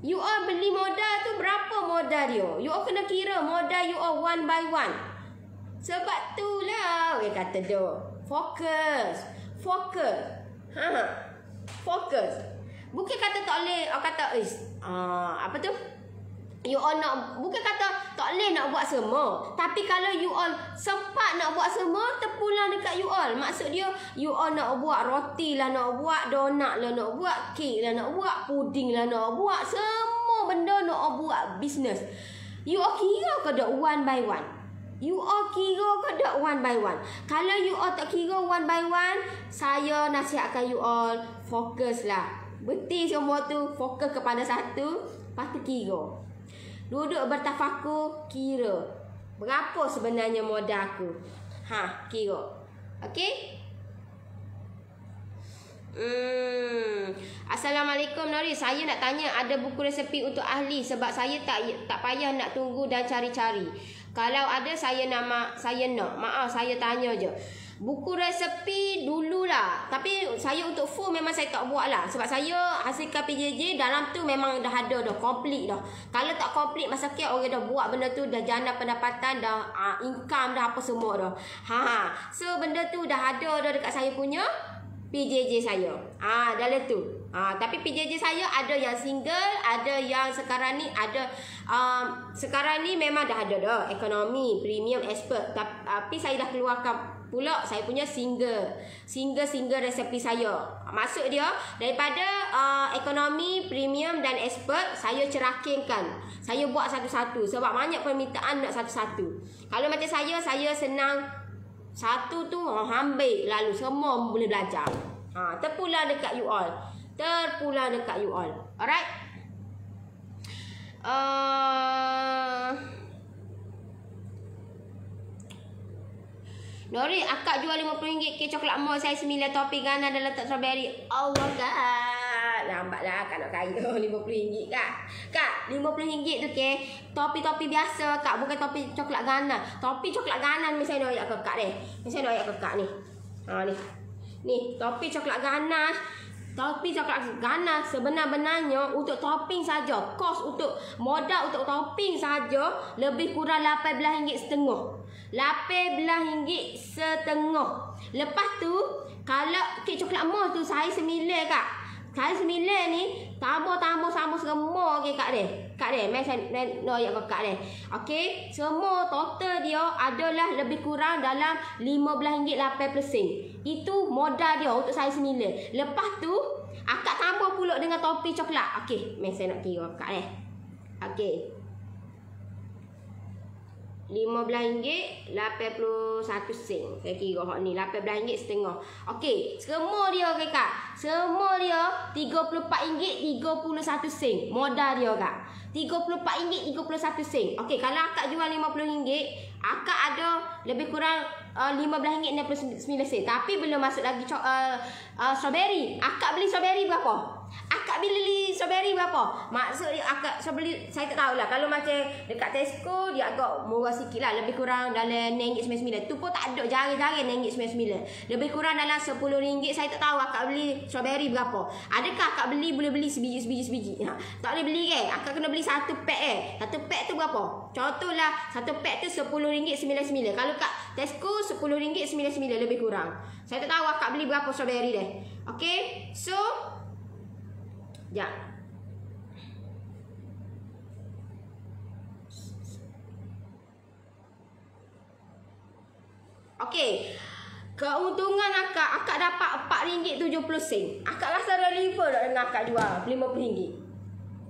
You all beli modal tu berapa modal dia? You all kena kira modal you all one by one. Sebab itulah orang kata tu fokus. Fokus. Bukan kata tak boleh, kata apa tu? You all nak, bukan kata tak boleh nak buat semua. Tapi kalau you all sempat nak buat semua, terpulang dekat you all. Maksud dia you all nak buat roti lah, nak buat donat lah, nak buat kek lah, nak buat puding lah, nak buat semua benda, nak buat bisnes. You all kira ke tak one by one? You all kira ke tak one by one? Kalau you all tak kira one by one, saya nasihatkan you all fokus lah. Berhenti semua tu, fokus kepada satu, lepas tu kira. Duduk bertafakur, kira. Berapa sebenarnya modal aku? Kira. Okey? Assalamualaikum Nori. Saya nak tanya, ada buku resepi untuk ahli sebab saya tak payah nak tunggu dan cari-cari. Kalau ada saya nak. Maaf saya tanya je. Buku resepi dululah. Tapi saya untuk full memang saya tak buat lah. Sebab saya hasilkan PJJ dalam tu memang dah ada dah. Complete dah. Kalau tak complete masa kira orang dah buat benda tu. Dah jana pendapatan. Dah income dah apa semua dah. So benda tu dah ada dah dekat saya punya PJJ saya. Dalam tu. Tapi PJJ saya ada yang single, ada yang sekarang ni ada sekarang ni memang dah ada dah ekonomi, premium, expert. Tapi saya dah keluarkan pula saya punya single resepi saya. Maksud dia daripada ekonomi, premium dan expert saya cerakinkan. Saya buat satu-satu sebab banyak permintaan nak satu-satu. Kalau macam saya senang satu tu ambil lalu semua boleh belajar. Terpulang dekat you all. Alright. Nori, akak jual RM50 kek coklat mall saya 9 topi Ghana dan letak strawberry. Allah kak. Lambatlah akak nak kaya RM50 kak. Kak, RM50 tu ke topi-topi biasa kak, bukan topi coklat Ghana. Topi coklat Ghana ni saya nak ayat ke kak ni. Saya nak ayat ke kak ni. Ni. Ni, topi coklat Ghana. Topi coklat Ghana sebenar-benarnya untuk topping saja. Kos untuk modal untuk topping saja lebih kurang RM18.5. RM18.5. Lepas tu kalau kek coklat mall tu saya 9 kak. Saya 9 ni tambah sama semua ke kak dia. Kak dia, mai saya nak ayat ke kak dia. Okey, semua total dia adalah lebih kurang dalam RM15.80. Itu modal dia untuk saya 9. Lepas tu akak tambah pula dengan topi coklat. Okey, mai saya nak kira kak dia. Okey. RM15.81. Saya kira hak ni RM18.5. Okey, semua dia ke kak. Semua dia RM34.31. Modal dia kak. RM34.31. Okey, kalau akak jual RM50, akak ada lebih kurang RM15.69. Tapi belum masuk lagi strawberry. Akak beli strawberry berapa? Maksud dia akak beli, saya tak tahulah. Kalau macam dekat Tesco dia agak murah sikit lah, lebih kurang dalam RM6.99. Tu pun tak ada, jarang-jarang RM6.99. Lebih kurang dalam RM10. Saya tak tahu akak beli strawberry berapa. Adakah akak boleh beli sebiji? Tak boleh beli ke? Akak kena beli satu pack Satu pack tu berapa? Contohlah satu pack tu RM10.99. Kalau kat Tesco RM10.99 lebih kurang. Saya tak tahu akak beli berapa strawberry dia. Okey, so ya. Okey. Keuntungan akak dapat RM4.70. Akak rasa relevan tak dengan akak jual RM50?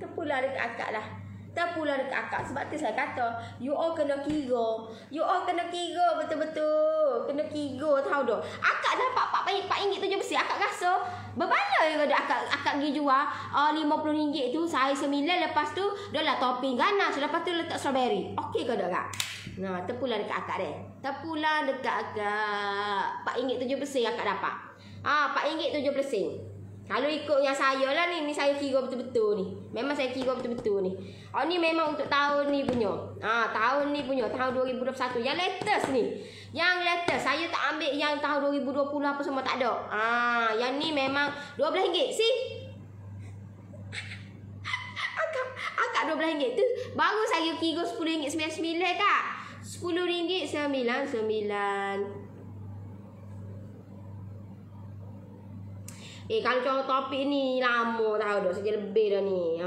Terpulang dekat akak lah. Sebab tu saya kata you all kena kira. Betul-betul. Kena kira, tahu tak? Akak dapat RM4.70. Akak rasa berbaloi ke akak pergi jual RM50 tu saya 9. Lepas tu dah lah topping ganas. Lepas tu letak strawberry. Okey ke tak kak? Nah, terpulang dekat akak dia. RM4.70 akak dapat. RM4.70. Kalau ikut yang saya lah ni saya kira betul-betul ni. Memang saya kira betul-betul ni. Ni memang untuk tahun ni punya. Tahun 2021. Yang latest ni. Saya tak ambil yang tahun 2020 apa semua, tak ada. Yang ni memang RM12. See? Akak RM12 tu baru saya kira RM10.99 kak. RM10.99. Kalau contoh topik ni lama tahu dah, sejak lebih dah ni.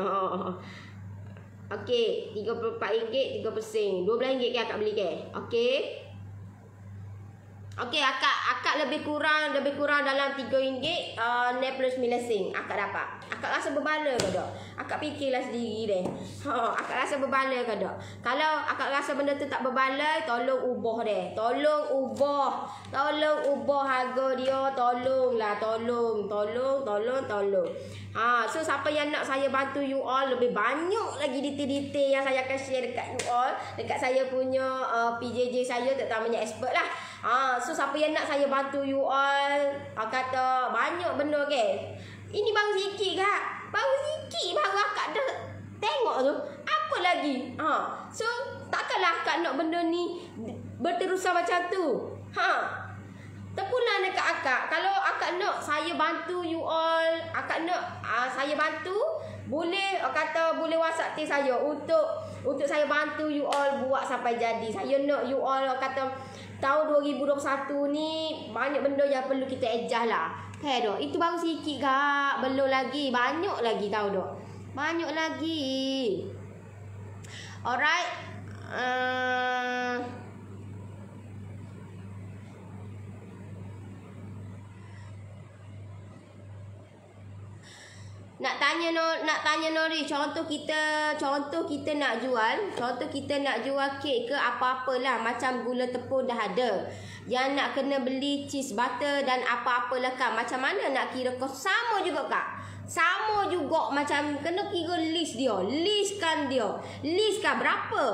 Okey, RM34.3 RM12 ke akak beli ke? Okey. Okey, akak lebih kurang dalam RM3 RM60 akak dapat. Akak rasa berbala ke tak? Akak fikirlah sendiri deh. Akak rasa berbala ke tak? Kalau akak rasa benda tu tak berbala, tolong ubah deh. Tolong ubah harga dia. Tolong. So siapa yang nak saya bantu you all lebih banyak lagi detail-detail yang saya akan share dekat you all, dekat saya punya PJJ saya, terutamanya expert lah. So siapa yang nak saya bantu you all, kata banyak benda ke. Ini baru sikit kak. Baru akak dah tengok tu. Apa lagi? So takkanlah akak nak benda ni berterusan macam tu. Terpulang dekat akak. Kalau akak nak saya bantu you all, akak nak saya bantu, boleh boleh WhatsApp saya untuk saya bantu you all buat sampai jadi. Saya nak you all tahun 2021 ni banyak benda yang perlu kita adjust lah. Dok. Itu baru sikit kak. Belum lagi. Banyak lagi tahu dok. Banyak lagi. Alright. Nak tanya Nori, contoh kita nak jual kek ke apa-apalah, macam gula tepung dah ada. Yang nak kena beli cheese butter dan apa-apalah Kak. Macam mana nak kira kos? Sama juga Kak. Sama juga, macam kena kira list dia. Listkan berapa.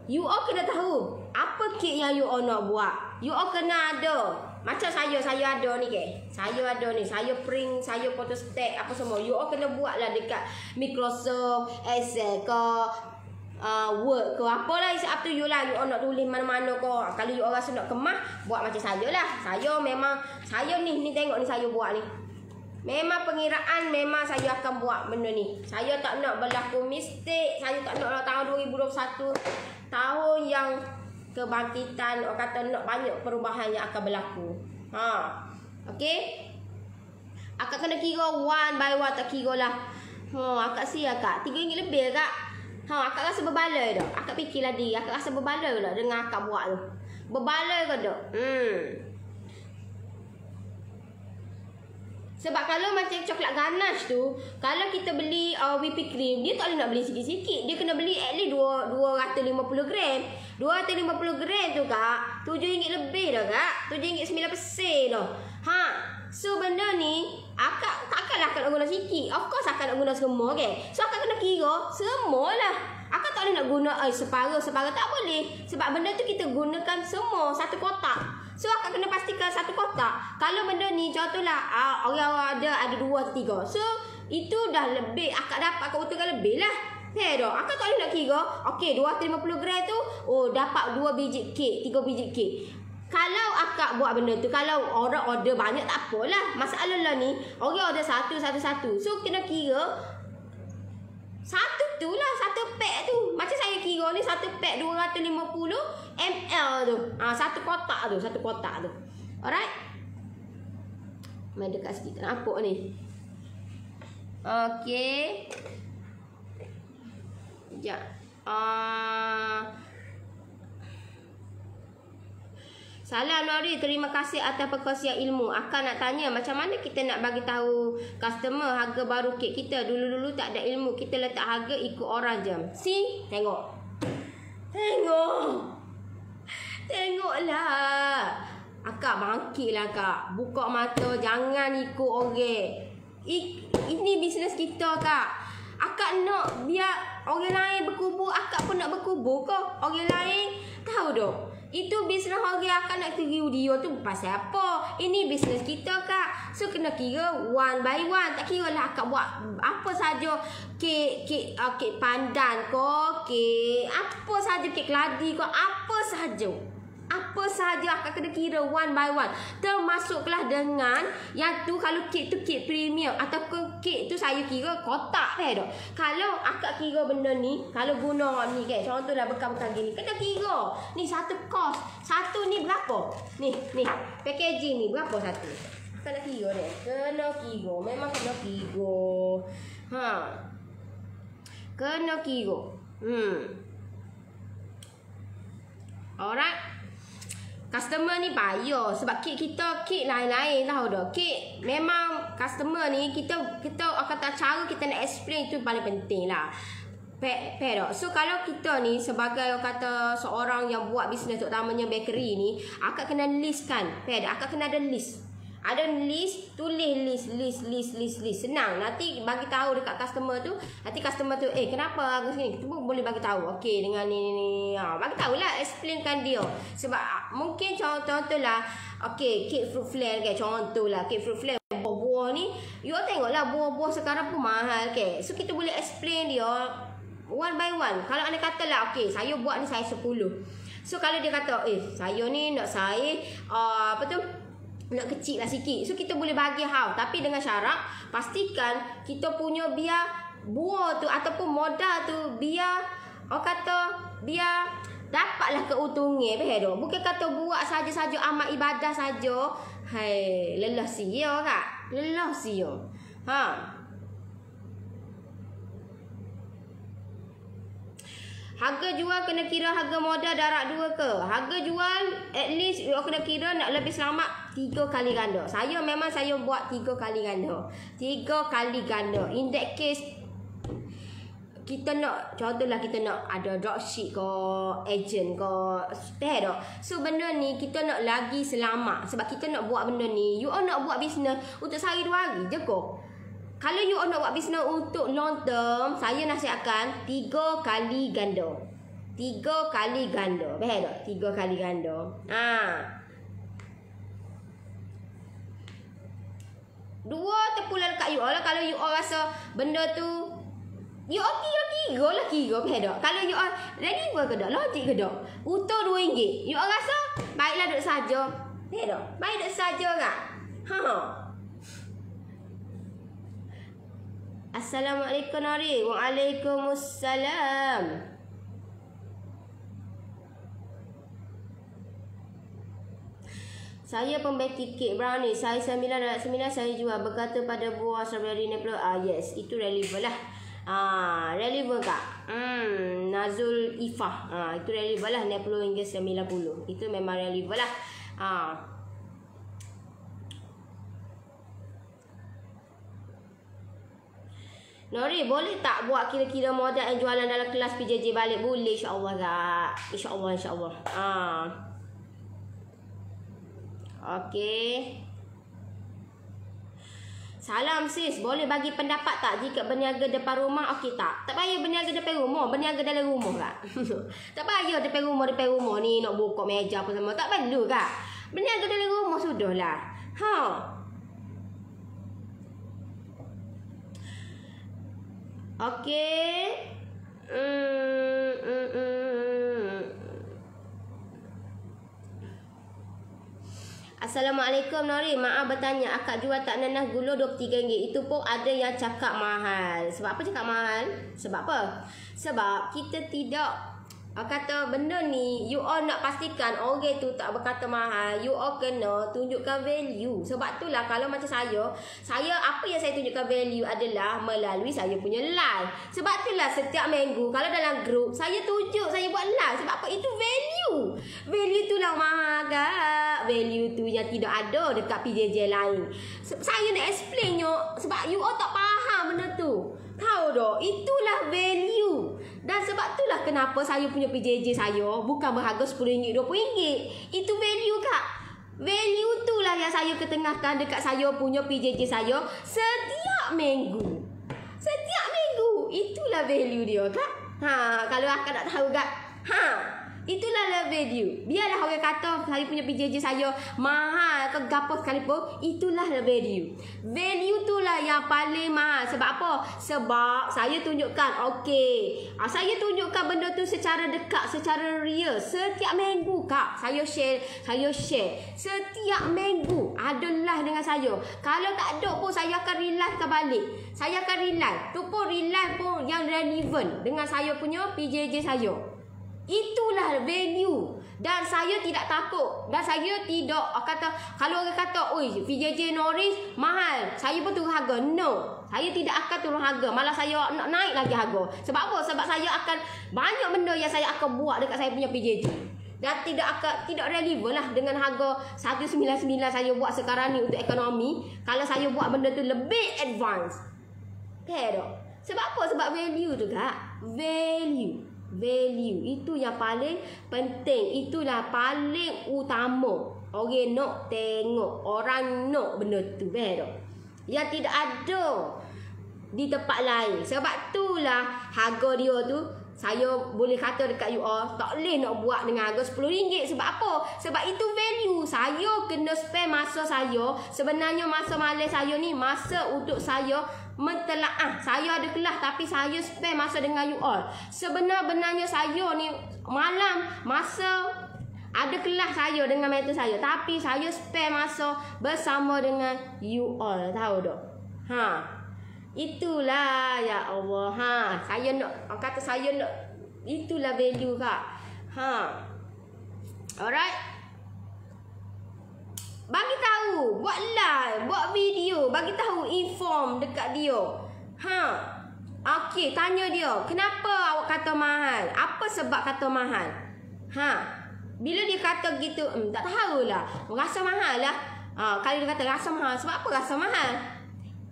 You all kena tahu apa kek yang you all nak buat. You all kena ada. Macam saya ada ni ke. Saya print, saya photostat apa semua. You all kena buat lah dekat Microsoft, Excel ke, Word ke, apalah, it's up to you lah. You all nak tulis mana-mana ke. Kalau you all rasa nak kemas, buat macam saya lah. Saya ni tengok ni saya buat ni. Memang pengiraan, memang saya akan buat benda ni. Saya tak nak berlaku mistake. Saya tak nak tahun 2021 tahun yang kebangkitan, orang kata nak banyak perubahan yang akan berlaku. Okey. Akak kena kira one by one, tak kira lah. Akak siap Kak, RM3 lebih Kak. Akak rasa berbaloi dah. Akak fikirlah diri, akak rasa berbaloi lah dengan akak buat tu. Berbaloi ke tak? Sebab kalau macam coklat ganache tu, kalau kita beli whipping cream, dia tak boleh nak beli sikit-sikit. Dia kena beli at least 250 gram. 250 gram tu Kak, RM7 lebih dah Kak. RM7.9 dah. So benda ni, akak takkanlah akak nak guna sikit. Of course akak nak guna semua ke. So akak kena kira semualah. Akak tak boleh nak guna separuh, tak boleh. Sebab benda tu kita gunakan semua satu kotak. So akak kena pastikan satu kotak. Kalau benda ni contohlah orang ada 2 atau 3. So itu dah lebih. Akak dapat, akak utangkan lebih lah. Akak tak boleh nak kira. Okey, 250 gram tu, dapat 2 biji kek, 3 biji kek. Kalau akak buat benda tu, kalau orang order banyak tak apalah. Masalah lah ni, orang order satu. So kena kira satu tu lah, satu pack tu. Macam saya kira ni, satu pack 250 ml tu. Satu kotak tu. Alright. Main dekat sikit, tak nampak ni. Okey. Sekejap. Salam Nori, terima kasih atas perkongsian ilmu. Akak nak tanya, macam mana kita nak bagi tahu customer harga baru kek kita? Dulu-dulu tak ada ilmu, kita letak harga ikut orang je. Tengoklah. Akak bangkitlah Kak. Buka mata, jangan ikut orang. Ini bisnes kita Kak. Akak nak biar orang lain berkubur, akak pun nak berkubur ke? Orang lain tahu tak? Itu bisnes orang, akak nak kira dia tu pasal apa? Ini bisnes kita Kak. So kena kira one by one. Tak kira lah akak buat apa saja. Kek pandan ke, kek apa saja, kek keladi ke, apa saja akak kena kira one by one. Termasuklah dengan yang tu, kalau kek tu kek premium ataupun kek tu saya kira kotak tak. Kalau akak kira benda ni, kalau guna ni kan, contohlah bekal-bekal gini, kena kira ni satu kos, satu ni berapa, ni packaging ni berapa satu. Kena kira ni, memang kena kira. Kena kira. Alright. Customer ni bayar sebab kek lain-lain tahu dah. Kek memang customer ni kita kata cara kita nak explain tu paling penting lah. So kalau kita ni sebagai kata seorang yang buat bisnes terutamanya bakery ni, akak kena listkan. Akak kena ada list. Ada list, tulis list. Senang. Nanti bagi tahu dekat customer tu. Nanti customer tu, kenapa harga sini? Kita pun boleh bagi tahu. Okey, dengan ni. Bagi tahulah, explainkan dia. Sebab mungkin contohlah, okey, cake fruit flan ke, contohlah cake fruit flan buah-buah ni, you tengoklah buah-buah sekarang pun mahal ke. So kita boleh explain dia one by one. Kalau anda katalah, okey, saya buat ni saya 10. So kalau dia kata, saya ni nak nak kecil lah sikit. So kita boleh bagi how, tapi dengan syarat pastikan kita punya biar buah tu ataupun modal tu biar biar dapatlah keuntungan. Bukan kata buat saja-saja amal ibadah saja. Lelah sia Kak. Lelah sia. Harga jual kena kira harga modal darab 2 ke? Harga jual at least you kena kira nak lebih selamat 3 kali ganda. Saya memang saya buat 3 kali ganda. 3 kali ganda. In that case, kita nak, contohlah kita nak ada dropship ke, agent ke, tak tak. So benda ni kita nak lagi selamat. Sebab kita nak buat benda ni, you all nak buat bisnes untuk sehari 2 hari je kok. Kalau you all nak buat bisnes untuk long term, saya nasihatkan 3 kali ganda. 3 kali ganda. Faham tak? 3 kali ganda. Dua terpulang dekat you all lah. Kalau you all rasa benda tu, you all kira lah kira. Faham tak? Kalau you all deliver ke tak? Logik ke tak? Utuh RM2. You all rasa baiklah duduk saja. Faham tak? Baik duduk saja kan? Assalamualaikum Nari. Waalaikumsalam. Saya pembeki kek brownie. Saya 9 saya jual. Berkata pada buah strawberry Nepal. Yes, itu relevant lah. Relevant kak. Nazul Ifah. Itu relevant lah. RM90 Itu memang relevant lah. Nori, boleh tak buat kira-kira modal yang jualan dalam kelas PJJ balik? Boleh, insyaAllah kak. InsyaAllah. Okey. Salam sis, boleh bagi pendapat tak jika berniaga depan rumah okey tak? Tak payah berniaga depan rumah, berniaga dalam rumah kak. Tak payah depan rumah ni nak buka meja apa semua. Tak perlu kak. Berniaga dalam rumah sudahlah. Okey. Assalamualaikum Nori. Maaf bertanya, akak jual tak nanas gula RM23. Itu pun ada yang cakap mahal. Sebab apa cakap mahal? Sebab apa? Sebab kita tidak kata benda ni, you all nak pastikan orang tu tak berkata mahal. You all kena tunjukkan value. Sebab itulah kalau macam saya apa yang saya tunjukkan value adalah melalui saya punya live. Sebab itulah setiap minggu kalau dalam grup saya tunjuk, saya buat live. Sebab apa? Itu value. Value tu lah mahal kak. Value tu yang tidak ada dekat PJJ lain. Saya nak explain sebab you all tak faham benda tu. Tahu tak? Itulah value. Dan sebab itulah kenapa saya punya PJJ saya bukan berharga RM10, RM20. Itu value kak. Value itulah yang saya ketengahkan dekat saya punya PJJ saya setiap minggu. Setiap minggu. Itulah value dia kak. Kalau akak nak tahu kak. Itulah value. Biarlah orang kata saya punya PJJ saya mahal ke gapo sekalipun, itulah value. Value itulah yang paling mahal. Sebab apa? Sebab saya tunjukkan, okey. Saya tunjukkan benda tu secara dekat, secara real. Setiap minggu kak, saya share. Setiap minggu adalah dengan saya. Kalau tak ada pun saya akan relive balik. Saya akan relive. Tu pun relive pun yang relevant dengan saya punya PJJ saya. Itulah value. Dan saya tidak takut. Dan saya tidak kata, kalau orang kata, oi PJJ Norris mahal, saya pun turun harga. No, saya tidak akan turun harga. Malah saya nak naik lagi harga. Sebab apa? Sebab saya akan banyak benda yang saya akan buat dekat saya punya PJJ. Dan tidak relevan lah dengan harga 199 saya buat sekarang ni untuk ekonomi. Kalau saya buat benda tu lebih advance. Okay tak? Sebab apa? Sebab value tu kak. Value itu yang paling penting. Itulah paling utama. Orang nak tengok, orang nak benda tu, betul? Yang tidak ada di tempat lain. Sebab itulah harga dia tu saya boleh kata dekat you all, tak boleh nak buat dengan harga RM10. Sebab apa? Sebab itu value. Saya kena spend masa saya. Sebenarnya masa malam saya ni masa untuk saya mentelaah. Saya ada kelas tapi saya spend masa dengan you all. Sebenar-benarnya saya ni malam masa ada kelas saya dengan mentor saya, tapi saya spend masa bersama dengan you all. Tahu tak? Itulah ya Allah. Saya nak kata saya nak, itulah value kak. Alright. Bagi tahu, buat live, buat video, bagi tahu, inform dekat dia. Okey, tanya dia, kenapa awak kata mahal? Apa sebab kata mahal? Bila dia kata gitu, tak tahulah. Rasa mahal lah. Kalau dia kata rasa mahal, sebab apa rasa mahal?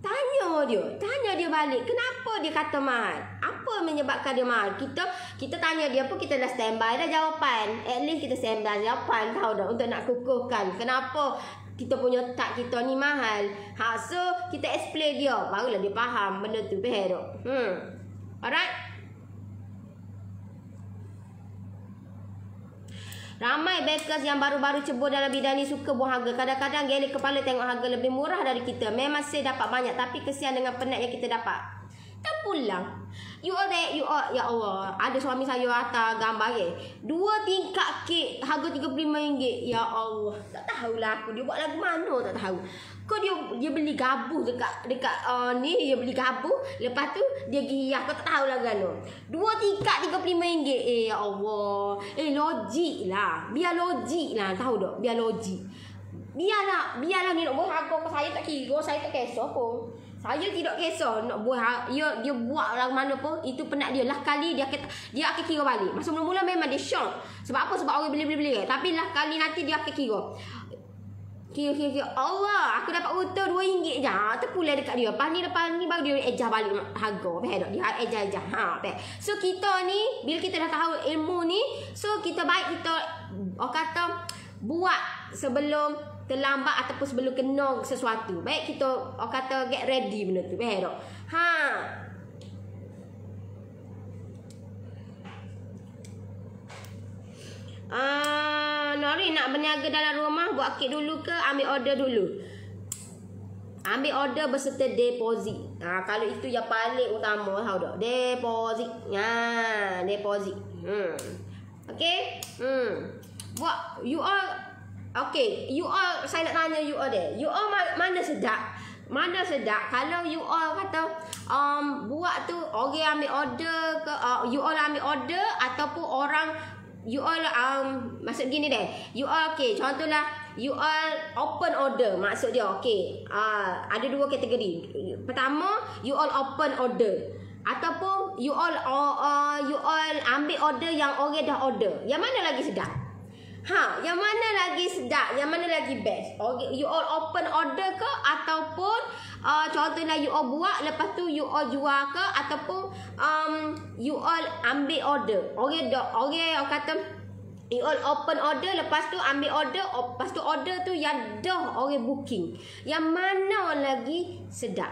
Tanya dia balik, kenapa dia kata mahal? Apa menyebabkan dia mahal? Kita tanya dia pun, kita dah standby dah jawapan. At least kita standby jawapan, tahu dah, untuk nak kukuhkan kenapa kita punya tak kita ni mahal. So kita explain dia, barulah dia faham benda tu. Faham tak? Alright. Ramai bakers yang baru-baru cebur dalam bidang ni suka buang harga. Kadang-kadang gelek kepala tengok harga lebih murah dari kita. Memang saya dapat banyak, tapi kesian dengan penat yang kita dapat. Dan pulang. You all, ya Allah. Ada suami saya hantar gambar ke. 2 tingkat kek harga RM35. Ya Allah. Tak tahulah aku. Dia buat lagu mana tak tahu. Kau dia beli gabu dekat ni, dia beli gabu, lepas tu dia giah, kau tak tahulah kan. 2 tingkat RM35. Ya Allah. Logik lah. Biar logik lah, tahu tak? Biar logik. Biarlah ni nak buat harga ke saya tak kira, saya tak kisah pun. Saya tidak kisah nak buat dia buat lah mana pun, itu penat dia. Lah kali dia akan kira balik. Masa mula-mula memang dia shock. Sebab apa? Sebab orang beli-beli. Tapi lah kali nanti dia akan kira. Kira Allah, aku dapat untung RM2 je. Terpulang dekat dia. Lepas ni baru dia ejah balik harga. Faham tak? Dia ejah. So kita ni, bila kita dah tahu ilmu ni, so kita baik kita orang kata buat sebelum terlambat ataupun sebelum kena sesuatu. Baik kita orang kata get ready benda tu. Faham tak? Nori nak berniaga dalam rumah, buat kek dulu ke ambil order dulu? Ambil order berserta deposit. Kalau itu yang paling utama, tahu tak? Deposit. Deposit. Okay? Buat you all. Okay, you all, saya nak tanya you all deh. You all mana sedap? Mana sedap kalau you all kata buat tu orang ambil order ke, you all ambil order ataupun orang you all maksud gini deh. You all okay, contohlah you all open order, maksud dia okay. Ada 2 kategori. Pertama, you all open order ataupun you all ambil order yang orang dah order. Yang mana lagi sedap? Yang mana lagi sedap? Yang mana lagi best? You all open order ke ataupun contohnya you all buat lepas tu you all jual ke, ataupun you all ambil order. Orang kata you all open order lepas tu ambil order, lepas tu order tu yang dah orang booking. Yang mana lagi sedap?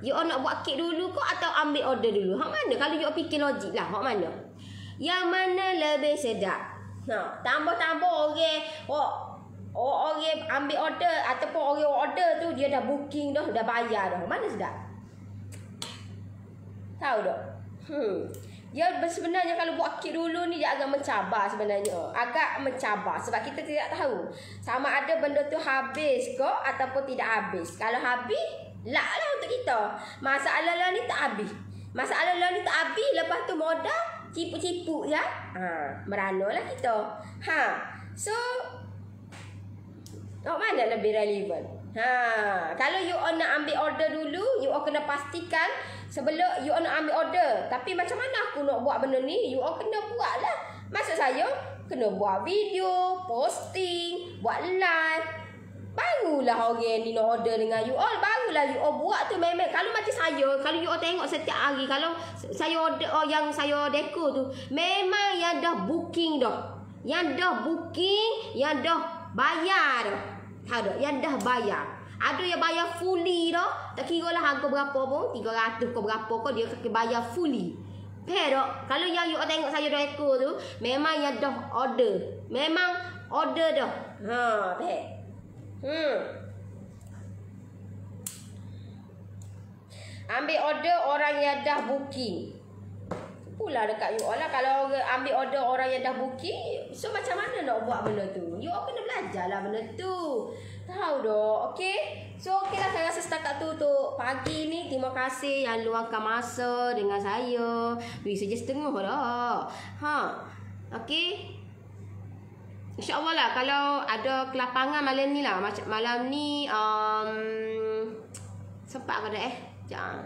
You all nak buat kek dulu ke atau ambil order dulu? Mana? Kalau you all fikir logik lah, mana? Yang mana lebih sedap? Tambah-tambah orang ambil order ataupun orang order tu dia dah booking dah bayar dah. Mana sedap? Tahu tak? Dia sebenarnya kalau buat kek dulu ni dia agak mencabar sebenarnya. Agak mencabar sebab kita tidak tahu sama ada benda tu habis ke ataupun tidak habis. Kalau habis, lah untuk kita. Masalah ni tak habis. Lepas tu modal cipu-cipu ya. Meranalah kita. So mana lebih relevan? Kalau you all nak ambil order dulu, you all kena pastikan sebelum you all nak ambil order. Tapi macam mana aku nak buat benda ni? You all kena buat lah. Maksud saya, kena buat video, posting, buat live. Barulah orang ni nak order dengan you all. Barulah you all buat tu memang. Kalau macam saya, kalau you all tengok setiap hari, kalau saya order yang saya dekor tu, memang yang dah booking dah. Yang dah booking, yang dah bayar dah. Tahu tak? Yang dah bayar. Ada yang bayar fully dah. Tak kira lah harga berapa pun, 300 ke berapa ke, dia kena bayar fully. Faham tak? Kalau yang you all tengok saya dekor tu, memang yang dah order. Memang order dah. Faham? Ambil order orang yang dah booking. Pula dekat you all lah. Kalau ambil order orang yang dah booking, so macam mana nak buat benda tu? You all kena belajar lah benda tu. Tahu tak? Okay? So okay lah, saya rasa setakat tu untuk pagi ni. Terima kasih yang luangkan masa dengan saya. Saja setengah dah. Okay? InsyaAllah lah kalau ada kelapangan malam ni lah. Macam malam ni sempat ke dah Jangan.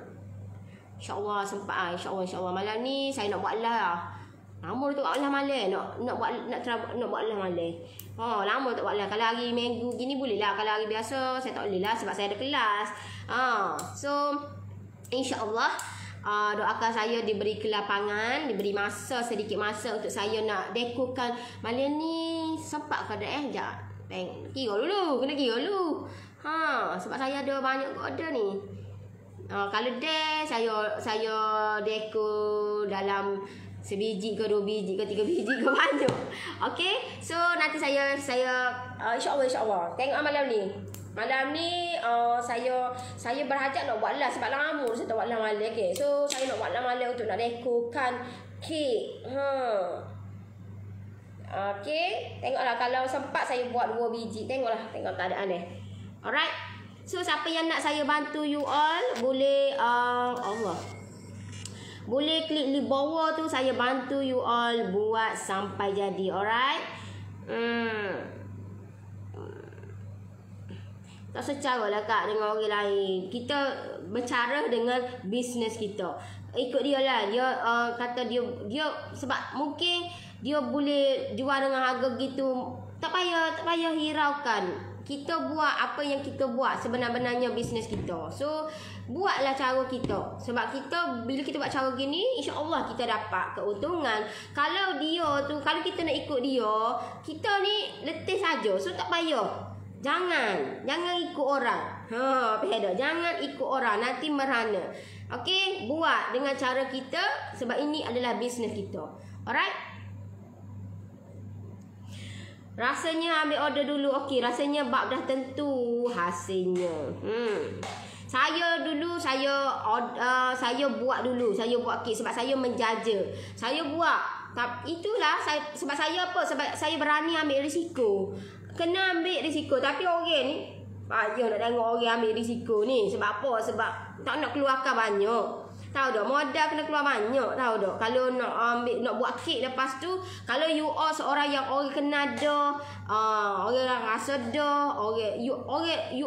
InsyaAllah sempat lah. InsyaAllah malam ni saya nak buat live lah. Lama tak buat live malam. Nak buat live malam. Lama tak buat live. Kalau hari minggu gini boleh lah. Kalau hari biasa saya tak boleh lah sebab saya ada kelas. So insya-Allah doakan saya diberi kelapangan, diberi masa, sedikit masa untuk saya nak dekorkan malam ni. Sempat ke dah Sekejap. Kira dulu, kena kira dulu. Sebab saya ada banyak order ni. Kalau dah saya dekor dalam sebiji ke 2 biji ke 3 biji ke banyak. Okey. So nanti saya insya-Allah tengok malam ni. Malam ni saya berhajat nak buat live sebab lama saya tak buat live malam. Okey. So saya nak buat live malam untuk nak dekorkan kek. Okey. Tengoklah kalau sempat saya buat 2 biji. Tengok keadaan dia. Alright. So siapa yang nak saya bantu you all boleh boleh klik di bawah tu, saya bantu you all buat sampai jadi. Alright. Tak secara lah kak dengan orang lain. Kita bercara dengan bisnes kita. Ikut dia lah. Dia kata dia sebab mungkin dia boleh jual dengan harga gitu. Tak payah hiraukan. Kita buat apa yang kita buat sebenar-benarnya bisnes kita. So buatlah cara kita. Sebab kita bila kita buat cara gini, insya-Allah kita dapat keuntungan. Kalau kita nak ikut dia, kita ni letih saja. So tak payah. Jangan ikut orang. Jangan ikut orang, nanti merana. Okey, buat dengan cara kita sebab ini adalah bisnes kita. Alright? Rasanya ambil order dulu. Okey, rasanya bab dah tentu hasilnya. Saya buat dulu. Saya buat kek sebab saya menjaja. Saya buat. Itulah sebab saya apa? Sebab saya berani ambil risiko. Kena ambil risiko. Tapi orang ni payah nak tengok orang ambil risiko ni. Sebab apa? Sebab tak nak keluarkan banyak. Tahu dah, modal kena keluar banyak. Tahu dah. Kalau nak buat kek lepas tu, kalau you all seorang yang orang kenal dah, orang rasa dah, you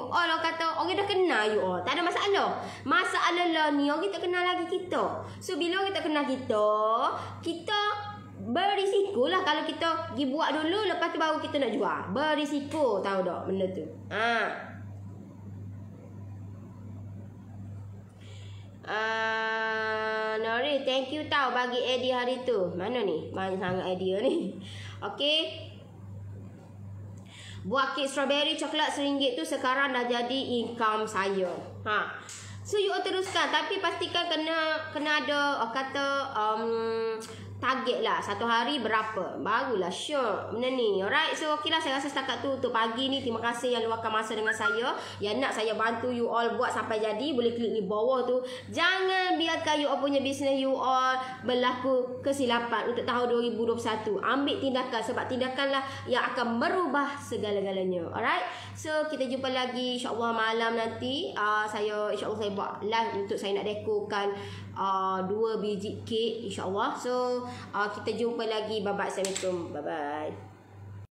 all kata orang dah kenal you all, tak ada masalah. Masalah lah ni orang tak kenal lagi kita. So bila orang tak kenal kita berisiko lah kalau kita pergi buat dulu, lepas tu baru kita nak jual. Berisiko, tahu tak benda tu. Nori, thank you tau bagi idea hari tu. Mana ni? Banyak sangat idea ni. Okey. Buat kek strawberry coklat RM1 tu sekarang dah jadi income saya. So you teruskan, tapi pastikan kena ada target lah. Satu hari berapa, barulah sure benda ni. Alright. So okey lah, saya rasa setakat tu untuk pagi ni. Terima kasih yang luangkan masa dengan saya. Yang nak saya bantu you all buat sampai jadi, boleh klik di bawah tu. Jangan biarkan you all punya bisnes you all berlaku kesilapan untuk tahun 2021. Ambil tindakan, sebab tindakanlah yang akan merubah segala-galanya. Alright. So kita jumpa lagi insya-Allah malam nanti. InsyaAllah saya buat live untuk saya nak dekorkan 2 biji kek insya-Allah. So kita jumpa lagi. Bye bye. Assalamualaikum. Bye bye.